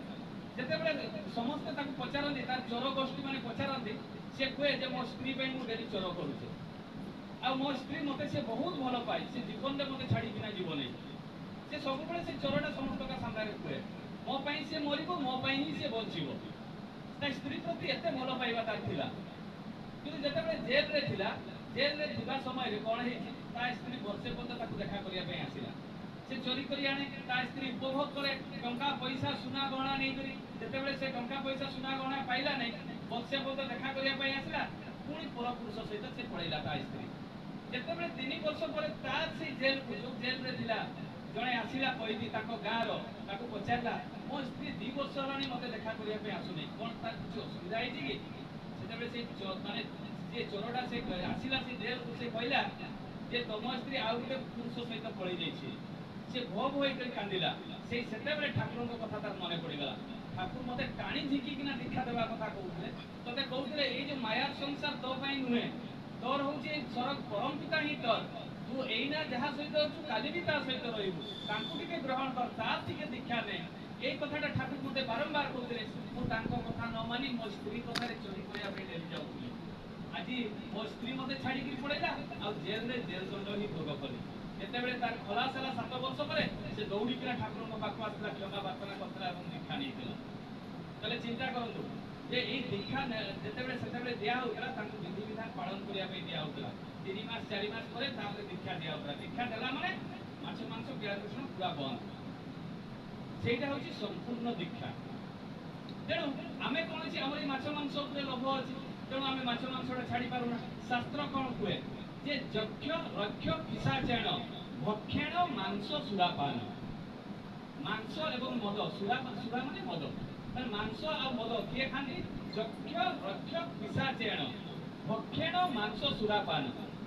ଯେତେବେଳେ ସମସ୍ତେ ତାକୁ ପଚାରନ୍ତି ତାର ଚୋର ଗୋଷ୍ଠୀ ମାନେ ପଚାରନ୍ତି ସେ କୁହେ ଯେ ମୋ ସ୍ତ୍ରୀ ପାଇଁ ମୁଁ ଡେଲି ଚୋର କରୁଛି ଆଉ ମୋ ସ୍ତ୍ରୀ ମତେ ସେ ବହୁତ ଭଲ ପାଏ ସେ ଜୀବନରେ ମତେ ଛାଡିକିନା ଯିବ ନାହିଁ। ସେ ସବୁବେଳେ ସେ ଚୋରଟା ସମସ୍ତଙ୍କ ସାମ୍ନାରେ କୁହେ ମୋ ପାଇଁ ସେ ମରିବ ମୋ ପାଇଁ ହିଁ ସେ ବଞ୍ଚିବ। ତା ସ୍ତ୍ରୀ ପ୍ରତି ଏତେ ଭଲ ପାଇବା ତାର ଥିଲା। କିନ୍ତୁ ଯେତେବେଳେ ଜେଲରେ ଥିଲା ଜେଲରେ ଥିବା ସମୟରେ କଣ ହେଇଛି ତା ସ୍ତ୍ରୀ ବର୍ଷେ ପର୍ଯ୍ୟନ୍ତ ତାକୁ ଦେଖା କରିବା ପାଇଁ ଆସିଲା। ସେ ଚୋରି କରି ଆଣେ ତା ସ୍ତ୍ରୀ ଉପଭୋଗ କରେ ଟଙ୍କା ପଇସା ସୁନା ଗହଣା ନେଇକରି ଯେତେବେଳେ ସେ ଟଙ୍କା ପଇସା ସୁନା ଗହଣା ପାଇଲା ନାହିଁ ବର୍ଷେ ପର୍ଯ୍ୟନ୍ତ ଦେଖା କରିବା ପାଇଁ ଆସିଲା ପୁଣି ପରପୁରୁଷ ସହିତ ସେ ପଳେଇଲା ତା ସ୍ତ୍ରୀ। ଯେତେବେଳେ 3 ବର୍ଷ ପରେ ତାର ସେଇ ଜେଲକୁ ଯୋଉ ଜେଲରେ ଥିଲା ଜଣେ ଆସିଲା କହିବି ତାଙ୍କ ଗାଁର ତାକୁ ପଚାରିଲା ମୋ ସ୍ତ୍ରୀ 2 ବର୍ଷ ହେଲାଣି ମତେ ଦେଖା କରିବା ପାଇଁ ଆସୁନି କଣ ତାର କିଛି ଅସୁବିଧା ହେଇଛି କି? ସେତେବେଳେ ସେ ମାନେ ଯେ ଚୋରଟା ସେ ଆସିଲା ସେ ଜେଲକୁ ସେ କହିଲା ଯେ ତମ ସ୍ତ୍ରୀ ଆଉ ଗୋଟେ ପୁରୁଷ ସହିତ ପଳେଇ ଯାଇଛି। ସେ ଭୋ ଭୋ ହେଇକରି କାନ୍ଦିଲା। ସେଇ ସେତେବେଳେ ଠାକୁରଙ୍କ କଥା ତାର ମନେ ପଡିଗଲା। ଠାକୁର ମତେ ଟାଣି ଝିକିକିନା ଦୀକ୍ଷା ଦେବା କଥା କହୁଥିଲେ ତତେ କହୁଥିଲେ ଏଇ ଯୋଉ ମାୟାର ସଂସାର ତୋ ପାଇଁ ନୁହେଁ ତୋର ହଉଛି ସରଗ ପରମ ପିତା ହିଁ ତୋର ତୁ ଏଇନା ଯାହା ସହିତ ଅଛୁ କାଲି ବି ତା ସହିତ ରହିବୁ ତାଙ୍କୁ ଟିକେ ଗ୍ରହଣ କର ତାର ଟିକେ ଦୀକ୍ଷା ନେ। এই কথাটা ঠাকুর মতে বারম্বার কହୁଥିଲେ ମୁଁ ତାଙ୍କ କଥା ନ ମାନି ମୋ ସ୍ତ୍ରୀ କଥାରେ ଚୋରି କରିବା ପାଇଁ ଡେଲି ଯାଉଥିଲି। ଆଜି ମୋ ସ୍ତ୍ରୀ ମତେ ଛାଡିକି ପଳେଇଲା ଆଉ ଜେଲରେ ଜେଲ ଦଣ୍ଡ ହିଁ ଭୋଗ କଲି। ଯେତେବେଳେ ତାର ଖଲାସ ହେଲା 7 ବର୍ଷ ପରେ ସେ ଦୌଡ଼ିକିନା ଠାକୁରଙ୍କ ପାଖକୁ ଆସିଲା କ୍ଷମା ପ୍ରାର୍ଥନା କରିଥିଲା ଏବଂ ଦୀକ୍ଷା ନେଇଥିଲା। ତାହେଲେ ଚିନ୍ତା କରନ୍ତୁ ଯେ ଏଇ ଦୀକ୍ଷା ଯେତେବେଳେ ସେତେବେଳେ ଦିଆ ହଉଥିଲା ତାଙ୍କୁ ବିଧିବିଧାନ ପାଳନ କରିବା ପାଇଁ ଦିଆ ହଉଥିଲା। 3 ମାସ 4 ମାସ ପରେ ତାପରେ ଦୀକ୍ଷା ଦିଆ ହଉଥିଲା। ଦୀକ୍ଷା ଦେଲା ମାନେ ମାଛ ମାଂସ ପିଆଜ ରସୁଣ ପୁରା ବନ୍ଦ। ସେଇଟା ହଉଛି ସମ୍ପୂର୍ଣ୍ଣ ଦୀକ୍ଷା। ତେଣୁ ଆମେ କୌଣସି ଆମର ଏଇ ମାଛ ମାଂସ ଉପରେ ଲୋଭ ଅଛି ତେଣୁ ଆମେ ମାଛ ମାଂସଟା ଛାଡି ପାରୁନା। ଶାସ୍ତ୍ର କଣ କୁହେ ଯେ ଯକ୍ଷ ରକ୍ଷ ପିଶାଚେଣ ଭକ୍ଷେଣ ମାଂସ ସୁରାପାନ। ମାଂସ ଏବଂ ମଦ ସୁରା ମାନେ ମଦ ତାହେଲେ ମାଂସ ଆଉ ମଦ କିଏ ଖାଆନ୍ତି? ଯକ୍ଷ ରକ୍ଷ ପିଶାଚେଣ ଭକ୍ଷେଣ ମାଂସ ସୁରାପାନ।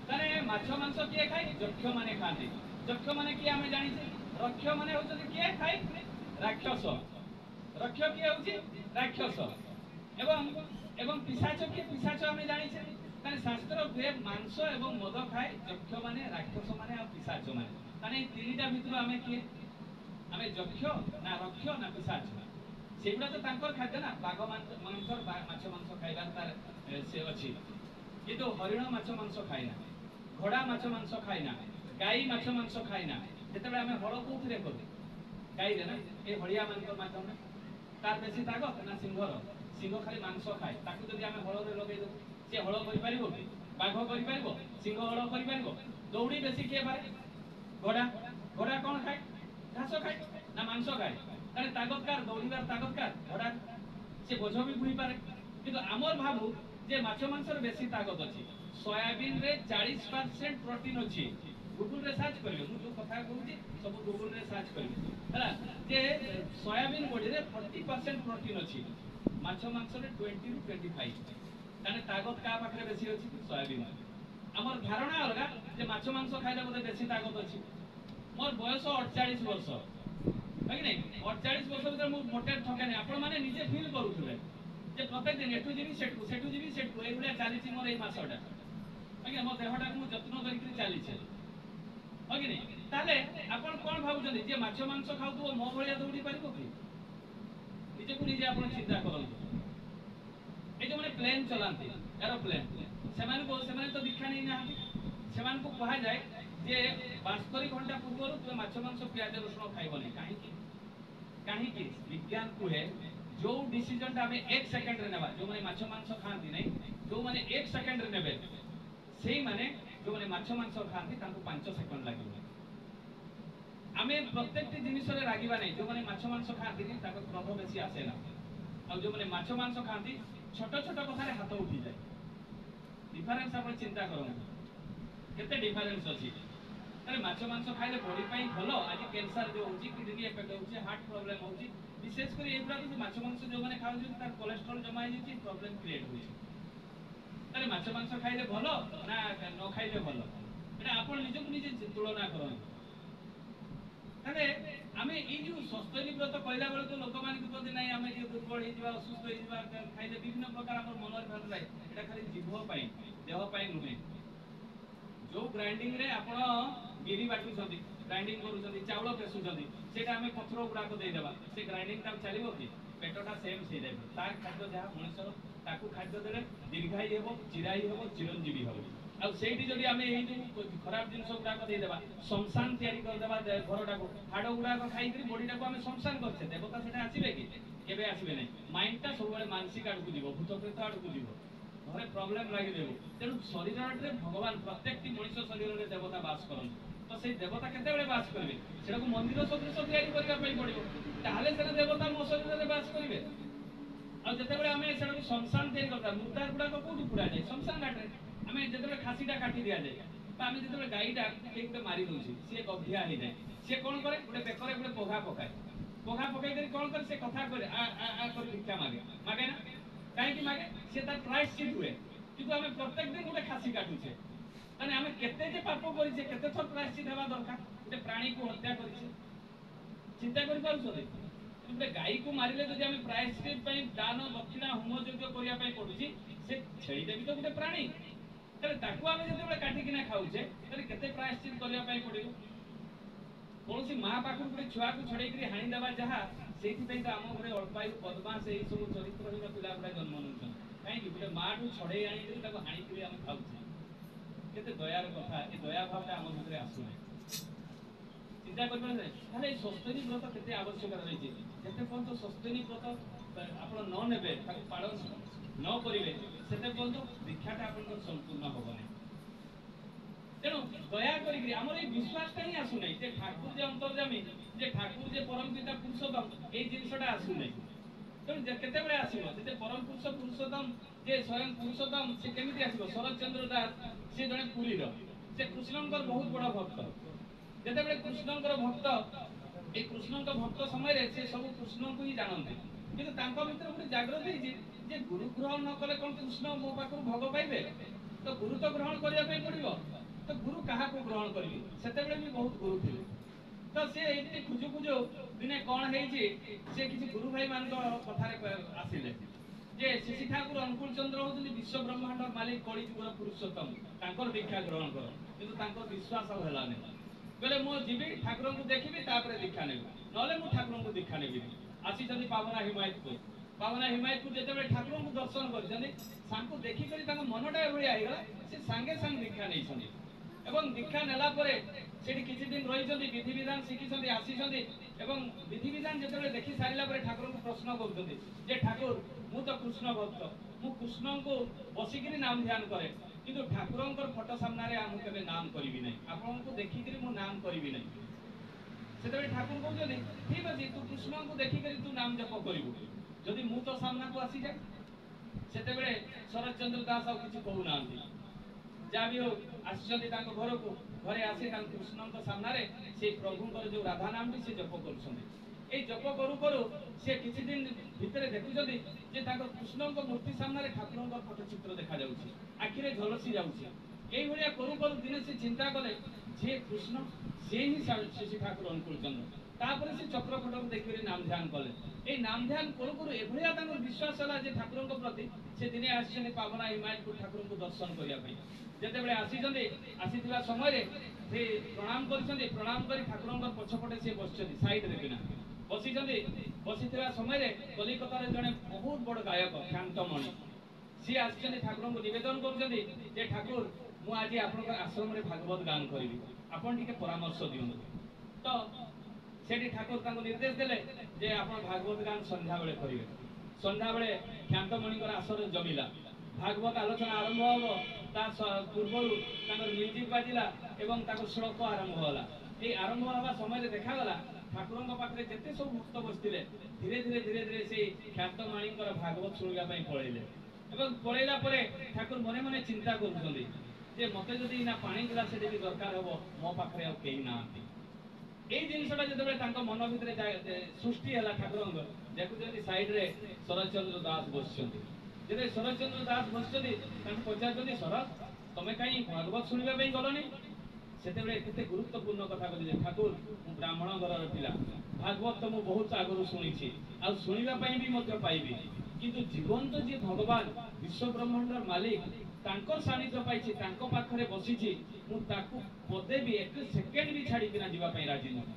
ତାହେଲେ ମାଛ ମାଂସ କିଏ ଖାଏ? ଯକ୍ଷ ମାନେ ଖାଆନ୍ତି। ଯକ୍ଷ ମାନେ କିଏ ଆମେ ଜାଣିଛେ। ରକ୍ଷ ମାନେ ହଉଛନ୍ତି କିଏ ଖାଏ? ରାକ୍ଷସ। ରକ୍ଷ କିଏ ହଉଛି? ରାକ୍ଷସ। ଏବଂ ପିଶାଚ କିଏ? ପିଶାଚ ଆମେ ଜାଣିଛେ। ତାହେଲେ ଶାସ୍ତ୍ର କୁହେ ମାଂସ ଏବଂ ମଦ ଖାଏ ଯକ୍ଷ ମାନେ ରାକ୍ଷସ ମାନେ ଆଉ ପିଶାଚ ମାନେ। ତାହେଲେ ଏଇ 3ଟା ଭିତରୁ ଆମେ କିଏ? ଆମେ ଯକ୍ଷ ନା ରକ୍ଷ ନା ପିଶାଚ? ସେଗୁଡା ତ ତାଙ୍କର ଖାଦ୍ୟ ନା। ବାଘ ମାନଙ୍କର ମାଛ ମାଂସ ଖାଇବାର ତାର ସେ ଅଛି କିନ୍ତୁ ହରିଣ ମାଛ ମାଂସ ଖାଇନା ଘୋଡା ମାଛ ମାଂସ ଖାଇନା ଗାଈ ମାଛ ମାଂସ ଖାଇନା। ଯେତେବେଳେ ଆମେ ହଳ କୋଉଥିରେ କରୁ? ଗାଈରେ ନା। ଏ ହଳିଆ ମାନଙ୍କ ମାଧ୍ୟମରେ ତାର ବେଶୀ ତାଗତ ନା ସିଂହର? ସିଂହ ଖାଲି ମାଂସ ଖାଏ। ତାକୁ ଯଦି ଆମେ ହଳରେ ଲଗେଇ ଦେବୁ ସେ ହଳ କରିପାରିବ କି? ବାଘ କରିପାରିବ? ସିଂହ ହଳ କରିପାରିବ? ଦୌଡ଼ି ବେଶୀ କିଏ ପାରେ? ଘୋଡା। ଘୋଡା କଣ ଖାଏ? ଘାସ ଖାଏ ନା ମାଂସ ଖାଏ? ତାହେଲେ ତାଗତକାର ଦୌଡ଼ିବାର ତାଗତକାର ଘୋଡା। ସେ ବୋଝ ବି ବୁହି ପାରେ। କିନ୍ତୁ ଆମର ଭାବୁ ଯେ ମାଛ ମାଂସରେ ବେଶୀ ତାଗତ ଅଛି। ସୋୟାବିନରେ 40% ପ୍ରୋଟିନ ଅଛି। ଗୁଗୁଲରେ ସର୍ଚ୍ଚ କରିବେ ମୁଁ ଯୋଉ କଥା କହୁଛି ସବୁ ଗୁଗୁଲରେ ସର୍ଚ୍ଚ କରିବେ ହେଲା ଯେ ସୋୟାବିନ ବଡିରେ 40% ପ୍ରୋଟିନ ଅଛି। ମାଛ ମାଂସରେ 20 ରୁ 25। ତାହେଲେ ତାଗତ କାହା ପାଖରେ ବେଶୀ ଅଛି? ସୋୟାବିନ। ଆମର ଧାରଣା ଅଲଗା ଯେ ମାଛ ମାଂସ ଖାଇଲେ ବୋଧେ ବେଶୀ ତାଗତ ଅଛି। ମୋର ବୟସ 48 ବର୍ଷ ନାଇଁ 48 ବର୍ଷ ଭିତରେ ମୁଁ ମୋଟେ ଠକେନି। ଆପଣ ମାନେ ନିଜେ ଫିଲ୍ କରୁଥିବେ ଯେ ପ୍ରତ୍ୟେକ ଦିନ ଏଠୁ ଯିବି ସେଠୁ ଯିବି ସେଠୁ ଏଇଭଳିଆ ଚାଲିଛି ମୋର ଏଇ ମାସଟା। ଆଜ୍ଞା ମୋ ଦେହଟାକୁ ମୁଁ ଯତ୍ନ କରିକି ଚାଲିଛି କି ନାଇଁ? ତାହେଲେ ଆପଣ କଣ ଭାବୁଛନ୍ତି ଯେ ମାଛ ମାଂସ ଖାଉଥିବ ମୋ ଭଳିଆ ଦୌଡ଼ି ପାରିବ କି? ନିଜକୁ ନିଜେ ଆପଣ ଚିନ୍ତା କରନ୍ତୁ। এই যে মানে প্লেন চলাନ୍ତି এରୋପ୍ଲେନ୍ ସେମାନେ ତ ଦୀକ୍ଷା ନେଇନାହାନ୍ତି। ସେମାନଙ୍କୁ କୁହାଯାଏ ଯେ 72 ଘଣ୍ଟା ପୂର୍ବରୁ ତୁମେ ମାଛ ମାଂସ ପିଆଜ ରସୁଣ ଖାଇବନି। କାହିଁକି? कहीं विज्ञान कहे जो डिसीजन टा हमें 1 सेकंड रे नेबा जो माने माछ मांस खाती नहीं जो माने 1 सेकंड रे नेबे सेही माने जो माने माछ मांस खाती तांको 5 सेकंड लागिबो आमे प्रत्येक जिनिस रे रागिबा नहीं जो माने माछ मांस खाती नहीं ताको क्रोध बेसी आसे ना और जो माने माछ मांस खाती छोट छोट कथा रे हाथ उठी जाए डिफरेंस आपण चिंता करो केते डिफरेंस अछि अरे माछ मांस खाइले बॉडी पाई भलो आज कैंसर जो होची किडनी इफेक्ट होची हार्ट प्रॉब्लम होची विशेष कर एबरा तो माछ मांस जो माने खाउ जे तार कोलेस्ट्रॉल जमा हो जाची प्रॉब्लम क्रिएट होची अरे माछ मांस खाइले भलो ना न खाइले भलो एटा आपण निजक निजे तुलना करो तबे आमे ई जो सस्तनी व्रत कहला बेले तो लोक मान कहते नहीं आमे जे दुर्बल हे जिवा असुस्थ हे जिवा खाइले विभिन्न प्रकार हमर मनर भाग जाय एटा खाली जीव पाई देह पाई नुहे जो ग्राइंडिंग रे आपण गिरी बाटू छथि ग्राइंडिंग करू छथि चावल पेसु छथि सेटा हमें पत्थर गुडा को दे देबा से ग्राइंडिंग ता चलिबो कि पेटटा सेम से देबो तार खाद्य जहा मनुष्य ताकू खाद्य देले दीर्घायु हेबो चिरायु हेबो चिरंजीवी हेबो आ सेठी जदी हमें एही जो खराब जिंस गुडा को दे देबा शमशान तयारी कर देबा घरटा को हाड़ गुडा को खाई करी बॉडीटा को हमें शमशान करछे देवता सेटा आसीबे कि केबे आसीबे नै माइंडटा सब बेले मानसिक आड़ को जीवो भूत प्रेत आड़ को जीवो घरे प्रॉब्लम लागि देबो तेनु शरीर रे भगवान प्रत्येक मनुष्य शरीर रे देवता वास करन तो से देवता केते बेले वास करबे सेटा को मंदिर सदृश तयारी करबा पई पड़िबो ताहाले सेटा देवता मो शरीर रे वास करबे आ जते बेले हमें सेटा को शमशान तयारी करता मुर्दा गुडा को कोठी पुरा जाय शमशान घाट रे हमें जते बेले खासीटा काटी दिया जाय बा हमें जते बेले गाईटा केते मारी दोछि से गभिया हे जाय से कोन करे गुडे बेकरे गुडे पोघा पकाय करी कोन करे से कथा करे आ कर भिक्षा मागे मागे ना काहे कि मागे से तार प्रायश्चित हुए किंतु हमें प्रत्येक दिन गुडे खासी काटुछे माने हमें केते जे पाप करिछे केते थर प्रायश्चित हेबा दरकार गुडे प्राणी को हत्या करिछे चिंता करि पाउछे गुडे गाई को मारिले जदि हमें प्रायश्चित पई दान दक्षिणा होम यज्ञ करिया पई पडुछि से छेई देबी तो गुडे प्राणी तले ताकू हमें जते बेले काटी किना खाउछे तले केते प्रायश्चित करिया पई पडिबो कोनसी मां पाखु गुडे छुआ को छडै करी हानि देबा जहा सेठी पई तो आम घरे अल्पायु बदमाश एई सब चरित्रहीन पिला गुडा जन्म नउछन काहे कि गुडे मां ठु छडै आनि करी ताको हानि करी हम खाउछे केते दयार कथा ए दया भावटा आम भितरे आसु नै चिंता करबे नै ताले सस्तनी व्रत केते आवश्यक रहिছে जेते पन तो सस्तनी व्रत आपण न नेबे ताको पालन न करिवे सेते पन तो दीक्षाटा आपण संपूर्ण होबो नै तेणु दया करी आमर ये विश्वासटा ही आसु नहीं जे ठाकुर जे अंतर्जामी जे ठाकुर जे परम पिता पुरुषोत्तम ए जिनसटा आसु नहीं तेणु जे केते बेले आसीबो जे परम पुरुष पुरुषोत्तम जे स्वयं पुरुषोत्तम से केमिति आसीबो शरतचंद्र दास से जने पुरी रो से कृष्णंकर बहुत बड़ा भक्त जेते बेले कृष्णंकर भक्त ए कृष्णंकर भक्त समय रे से सब कृष्ण को ही जानते किंतु तांको भीतर गुटे जागृत है जे गुरु ग्रहण न कले कोन कृष्ण मो पाखु भोग पाइबे तो गुरु तो ग्रहण करिया पई पड़िबो तो गुरु कहा को ग्रहण करी सेते बेले भी बहुत गुरु थे तो से एते खुजु खुजु दिने कोन हेई जे से किछि गुरु भाई मान को कथा रे आसीले जे शिशि ठाकुर अनुकूल चंद्र होतनि विश्व ब्रह्मांड मालिक कଳି जुगर पुरुषोत्तम तांकर दीक्षा ग्रहण कर किंतु तांकर विश्वास होला नै बोले मो जीवी ठाकुर को देखिबी तापर दीक्षा नेबी नले मो ठाकुर को दीक्षा नेबी आसी जदी पावना हिमायत को जेते बेले ठाकुर को दर्शन कर जने सांको देखि करी तांको मनटा एभଳି आइगला से सांगे सांग दीक्षा नै छनी एवं दीक्षा नेला परे सेठी किछि दिन रहि जदी विधि विधान शिखि जदी आसी जदी एवं विधि विधान जेते बेले देखि सारिला परे ठाकुर को प्रश्न करजदी जे ठाकुर मु तो कृष्ण भक्त मु कृष्ण को बसिकरी नाम ध्यान करे किंतु ठाकुरंकर फोटो सामना रे हम केबे नाम करिवि नै आपन को देखि करी मु नाम करिवि नै सेते बेले ठाकुर कहजदी ठीक अछि तू कृष्ण को देखि करी तू नाम जप करिवु जदी मु तो सामना को आसी जाय सेते बेले शरतचंद्र दास आ किछि कहू नांती जा भी हो आछन तांको घर को घरे आसी तां कृष्ण को सामना रे से प्रभु को जो राधा नाम भी से जप करछन ए जप करू करू से किछि दिन भितरे देखु जदी जे तांको कृष्ण को मूर्ति सामना रे ठाकुर को फोटो चित्र देखा जाउछि आखि रे झलसी जाउछि एई भलिया करू करू दिने से चिंता कले जे कृष्ण से ही शिशि ठाकुर अनुकूल चंद्र तापर से चक्रफट को देखि नाम ध्यान कले ए नाम ध्यान करू करू ए भलिया तांको विश्वास हला जे ठाकुर को प्रति से दिने आछन पावना हिमायत को ठाकुर को दर्शन करिया पई जेते बेले आसीथिबा समय रे से प्रणाम करिसंदे प्रणाम करी ठाकुरंकर पछपटे से बसचंदी साइड रे बिना बसिथिबा समय रे कलिकता रे जने बहुत बड़ गायक शांतमणि सी आछन ठाकुरंको निवेदन करचंदी जे ठाकुर मु आज आपनकर आश्रम रे भागवत गान करिवि आपन टिके परामर्श दियनु तो সেটি ঠাকুর তাଙ୍କୁ ନିର୍ଦ୍ଦେଶ ଦେଲେ ଯେ ଆପଣ ଭାଗବତ ଗାନ ସନ୍ଧ୍ୟା ବେଳେ କରିବେ। ସନ୍ଧ୍ୟା ବେଳେ ଖ୍ୟାନ୍ତମଣିଙ୍କର ଆସର ଜମିଲା, ଭାଗବତ ଆଲୋଚନା ଆରମ୍ଭ ହବ, ତା ପୂର୍ବରୁ ତାଙ୍କର ମ୍ୟୁଜିକ ବାଜିଲା ଏବଂ ତାଙ୍କର ଶ୍ଳୋକ ଆରମ୍ଭ ହେଲା। এই ଆରମ୍ଭ ହେବା ସମୟରେ ଦେଖାଗଲା ଠାକୁରଙ୍କ ପାଖରେ ଯେତେ ସବୁ ଭକ୍ତ ବସିଥିଲେ ଧୀରେ ଧୀରେ ସେଇ ଖ୍ୟାନ୍ତମଣିଙ୍କର ଭାଗବତ ଶୁଣିବା ପାଇଁ ପଳେଇଲେ। ଏବଂ ପଳେଇଲା ପରେ ଠାକୁର ମନେ ମନେ ଚିନ୍ତା କରୁଛନ୍ତି ଯେ ମତେ ଯଦି ନା ପାଣି ଗ୍ଲାସ ଯଦି ଦରକାର ହବ ମୋ ପାଖରେ ଆଉ କେହି ନାହାନ୍ତି। এই জিনিসটা যেতবে তাଙ୍କ মন ভিতরে সৃষ্টি ହେଲା ଠାକୁରଙ୍କ ଦେଖୁଛନ୍ତି ସାଇଡରେ ଶରତଚନ୍ଦ୍ର ଦାସ ବସିଛନ୍ତି। ଯେତେବେଳେ ଶରତଚନ୍ଦ୍ର ଦାସ ବସିଛନ୍ତି ତାଙ୍କୁ ପଚାରୁଛନ୍ତି ଶରତ ତମେ କାହିଁ ଭାଗବତ ଶୁଣିବା ପାଇଁ ଗଲନି? ସେତେବେଳେ କେତେ ଗୁରୁତ୍ୱପୂର୍ଣ୍ଣ କଥା କହିଲେ ଠାକୁର ମୁଁ ବ୍ରାହ୍ମଣ ଘରର ପିଲା, ଭାଗବତ ତ ମୁଁ ବହୁତ ଆଗରୁ ଶୁଣିଛି ଆଉ ଶୁଣିବା ପାଇଁ ବି ମଧ୍ୟ ପାଇବି, କିନ୍ତୁ ଜୀବନ୍ତ ଯିଏ ଭଗବାନ ବିଶ୍ୱ ବ୍ରହ୍ମାଣ୍ଡର ମାଲିକ ତାଙ୍କର ସାନିଧ୍ୟ ପାଇଛି, ତାଙ୍କ ପାଖରେ ବସିଛି, ମୁଁ ତାକୁ ପଦେ ବି ଏକ ସେକେଣ୍ଡ ବି ଛାଡ଼ିକିନା ଯିବା ପାଇଁ ରାଜି ନୁହେଁ।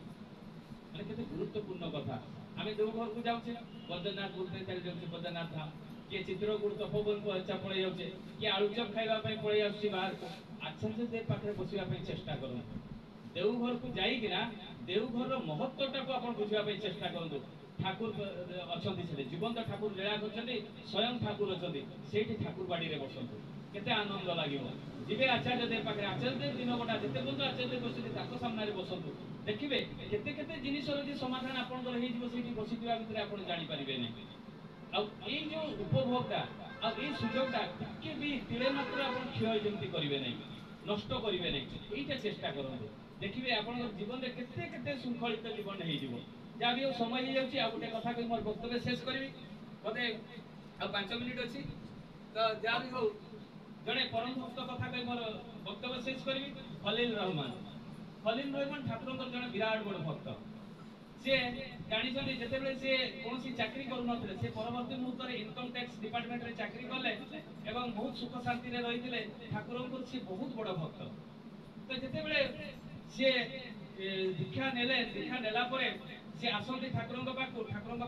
ମାନେ କେତେ ଗୁରୁତ୍ୱପୂର୍ଣ୍ଣ କଥା। ଆମେ ଯୋଉ ଘରକୁ ଯାଉଛେ ବୈଦ୍ୟନାଥ ବୁଲତେ ଚାଲି ଯାଉଛେ ବୈଦ୍ୟନାଥ ଧାମ, କିଏ ଚିତ୍ରକୂଟ ତପୋବନକୁ ଇଚ୍ଛା ପଳେଇ ଯାଉଛେ, କିଏ ଆଳୁଚପ ଖାଇବା ପାଇଁ ପଳେଇ ଆସୁଛି ବାହାରକୁ, ଆଚାର୍ଯ୍ୟ ଦେବ ପାଖରେ ବସିବା ପାଇଁ ଚେଷ୍ଟା କରନ୍ତୁ। ଦେଉଘରକୁ ଯାଇକିନା ଦେଉଘରର ମହତ୍ତ୍ୱଟାକୁ ଆପଣ ବୁଝିବା ପାଇଁ ଚେଷ୍ଟା କରନ୍ତୁ। ଠାକୁର ଅଛନ୍ତି ସେଠି, ଜୀବନ୍ତ ଠାକୁର ଲୀଳା କରିଛନ୍ତି, ସ୍ୱୟଂ ଠାକୁର ଅଛନ୍ତି, ସେଇଠି ଠାକୁର ବାଡିରେ ବସନ୍ତୁ, କେତେ ଆନନ୍ଦ ଲାଗିବ। ଯିବେ ଆଚାର୍ଯ୍ୟ ଦେବ ପାଖରେ, ଆଚାର୍ଯ୍ୟ ଦେବ ଦିନ ଗୋଟା ଯେତେ ପର୍ଯ୍ୟନ୍ତ ଆଚାର୍ଯ୍ୟ ଦେବ ବସିଛନ୍ତି ତାଙ୍କ ସାମ୍ନାରେ ବସନ୍ତୁ, ଦେଖିବେ କେତେ କେତେ ଜିନିଷର ଯେ ସମାଧାନ ଆପଣଙ୍କର ହେଇଯିବ ସେଇଠି ବସିଥିବା ଭିତରେ ଆପଣ ଜାଣିପାରିବେ ନାହିଁ। ଆଉ ଏଇ ଯୋଉ ଉପଭୋଗଟା ଆଉ ଏଇ ସୁଯୋଗଟା ଟିକେ ବି ତିଳେ ମାତ୍ର ଆପଣ କ୍ଷୟ ଯେମିତି କରିବେ ନାହିଁ, ନଷ୍ଟ କରିବେ ନାହିଁ, এইটা চেষ্টা କରନ୍ତୁ। ଦେଖିବେ ଆପଣଙ୍କର ଜୀବନରେ କେତେ କେତେ ଶୃଙ୍ଖଳିତ ଜୀବନ ହେଇଯିବ। ଯାହା ବି ଆଉ ସମୟ ହେଇଯାଉଛି, ଆଉ ଗୋଟେ କଥା କହି ମୋର ବକ୍ତବ୍ୟ ଶେଷ କରିବି, ବୋଧେ ଆଉ 5 ମିନିଟ୍ ଅଛି, ତ ଯାହା ବି ହଉ ଜଣେ ପରମ ଭକ୍ତ କଥା କହି ମୋର ବକ୍ତବ୍ୟ ଶେଷ କରିବି। ଖଲିଲ ରହମାନ ଠାକୁରଙ୍କର ଜଣେ ବିରାଟ ବଡ଼ ଭକ୍ତ। ସେ ଜାଣିଛନ୍ତି ଯେତେବେଳେ ସେ କୌଣସି ଚାକିରି କରୁନଥିଲେ, ସେ ପରବର୍ତ୍ତୀ ମୁହୂର୍ତ୍ତରେ ଇନକମ ଟ୍ୟାକ୍ସ ଡିପାର୍ଟମେଣ୍ଟରେ ଚାକିରି କଲେ ଏବଂ ବହୁତ ସୁଖ ଶାନ୍ତିରେ ରହିଥିଲେ। ଠାକୁରଙ୍କର ସେ ବହୁତ ବଡ଼ ଭକ୍ତ। ତ ଯେତେବେଳେ ସେ ଦୀକ୍ଷା ନେଲେ, ଦୀକ୍ଷା ନେଲା ପରେ ସେ ଆସନ୍ତି ଠାକୁରଙ୍କ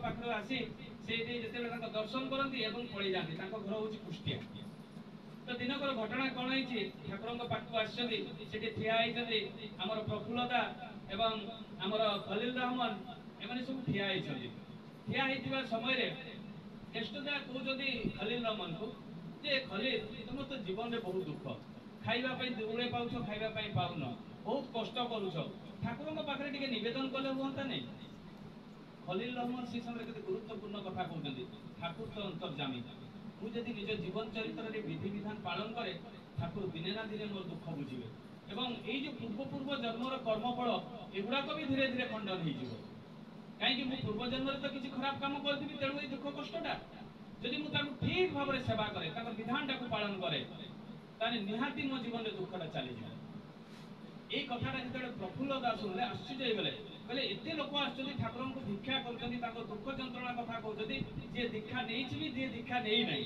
ପାଖରୁ ଆସି ସେଇଠି ଯେତେବେଳେ ତାଙ୍କ ଦର୍ଶନ କରନ୍ତି ଏବଂ ପଳେଇ ଯାଆନ୍ତି। ତାଙ୍କ ଘର ହଉଛି କୁଷ୍ଟିଆ। ତ ଦିନକର ଘଟଣା କଣ ହେଇଛି, ଠାକୁରଙ୍କ ପାଖକୁ ଆସିଛନ୍ତି, ସେଠି ଠିଆ ହେଇଛନ୍ତି ଆମର ପ୍ରଫୁଲ୍ଲତା ଏବଂ ଆମର ଖଲିଲ ରହମାନ, ଏମାନେ ସବୁ ଠିଆ ହେଇଛନ୍ତି। ଠିଆ ହେଇଥିବା ସମୟରେ କେଷ୍ଟଦା କହୁଛନ୍ତି ଖଲିଲ ରହମାନକୁ ଯେ ଖଲିଲ ତମର ତ ଜୀବନରେ ବହୁତ ଦୁଃଖ, ଖାଇବା ପାଇଁ ଦୁଳେ ପାଉଛ, ଖାଇବା ପାଇଁ ପାଉନ, ବହୁତ କଷ୍ଟ କରୁଛ, ଠାକୁରଙ୍କ ପାଖରେ ଟିକେ ନିବେଦନ କଲେ ହୁଅନ୍ତା ନାହିଁ? ଖଲିଲ ରହମାନ ସେ ସମୟରେ କେତେ ଗୁରୁତ୍ୱପୂର୍ଣ୍ଣ କଥା କହୁଛନ୍ତି, ଠାକୁର ତ ଅନ୍ତର୍ଯାମୀ, ମୁଁ ଯଦି ନିଜ ଜୀବନ ଚରିତ୍ରରେ ବିଧିବିଧାନ ପାଳନ କରେ ଠାକୁର ଦିନେ ନା ଦିନେ ମୋର ଦୁଃଖ ବୁଝିବେ ଏବଂ ଏଇ ଯୋଉ ପୂର୍ବ ଜନ୍ମର କର୍ମଫଳ ଏଗୁଡାକ ବି ଧୀରେ ଧୀରେ ଖଣ୍ଡନ ହେଇଯିବ। କାହିଁକି ମୁଁ ପୂର୍ବ ଜନ୍ମରେ ତ କିଛି ଖରାପ କାମ କରିଥିବି, ତେଣୁ ଏଇ ଦୁଃଖ କଷ୍ଟଟା ଯଦି ମୁଁ ତାଙ୍କୁ ଠିକ ଭାବରେ ସେବା କରେ, ତାଙ୍କ ବିଧାନଟାକୁ ପାଳନ କରେ, ତାହେଲେ ନିହାତି ମୋ ଜୀବନରେ ଦୁଃଖଟା ଚାଲିଯିବ। এই কথাটা যেତେବେଳେ ପ୍ରଫୁଲ୍ଲ ଦାସ ଶୁଣିଲେ ଆଶ୍ଚର୍ଯ୍ୟ ହେଇଗଲେ, କହିଲେ ଏତେ ଲୋକ ଆସୁଛନ୍ତି ଠାକୁରଙ୍କୁ ଭିକ୍ଷା କରୁଛନ୍ତି, ତାଙ୍କ ଦୁଃଖ ଯନ୍ତ୍ରଣା କଥା କହୁଛନ୍ତି, ଯିଏ ଦୀକ୍ଷା ନେଇଛି ବି ଯିଏ ଦୀକ୍ଷା ନେଇନାହିଁ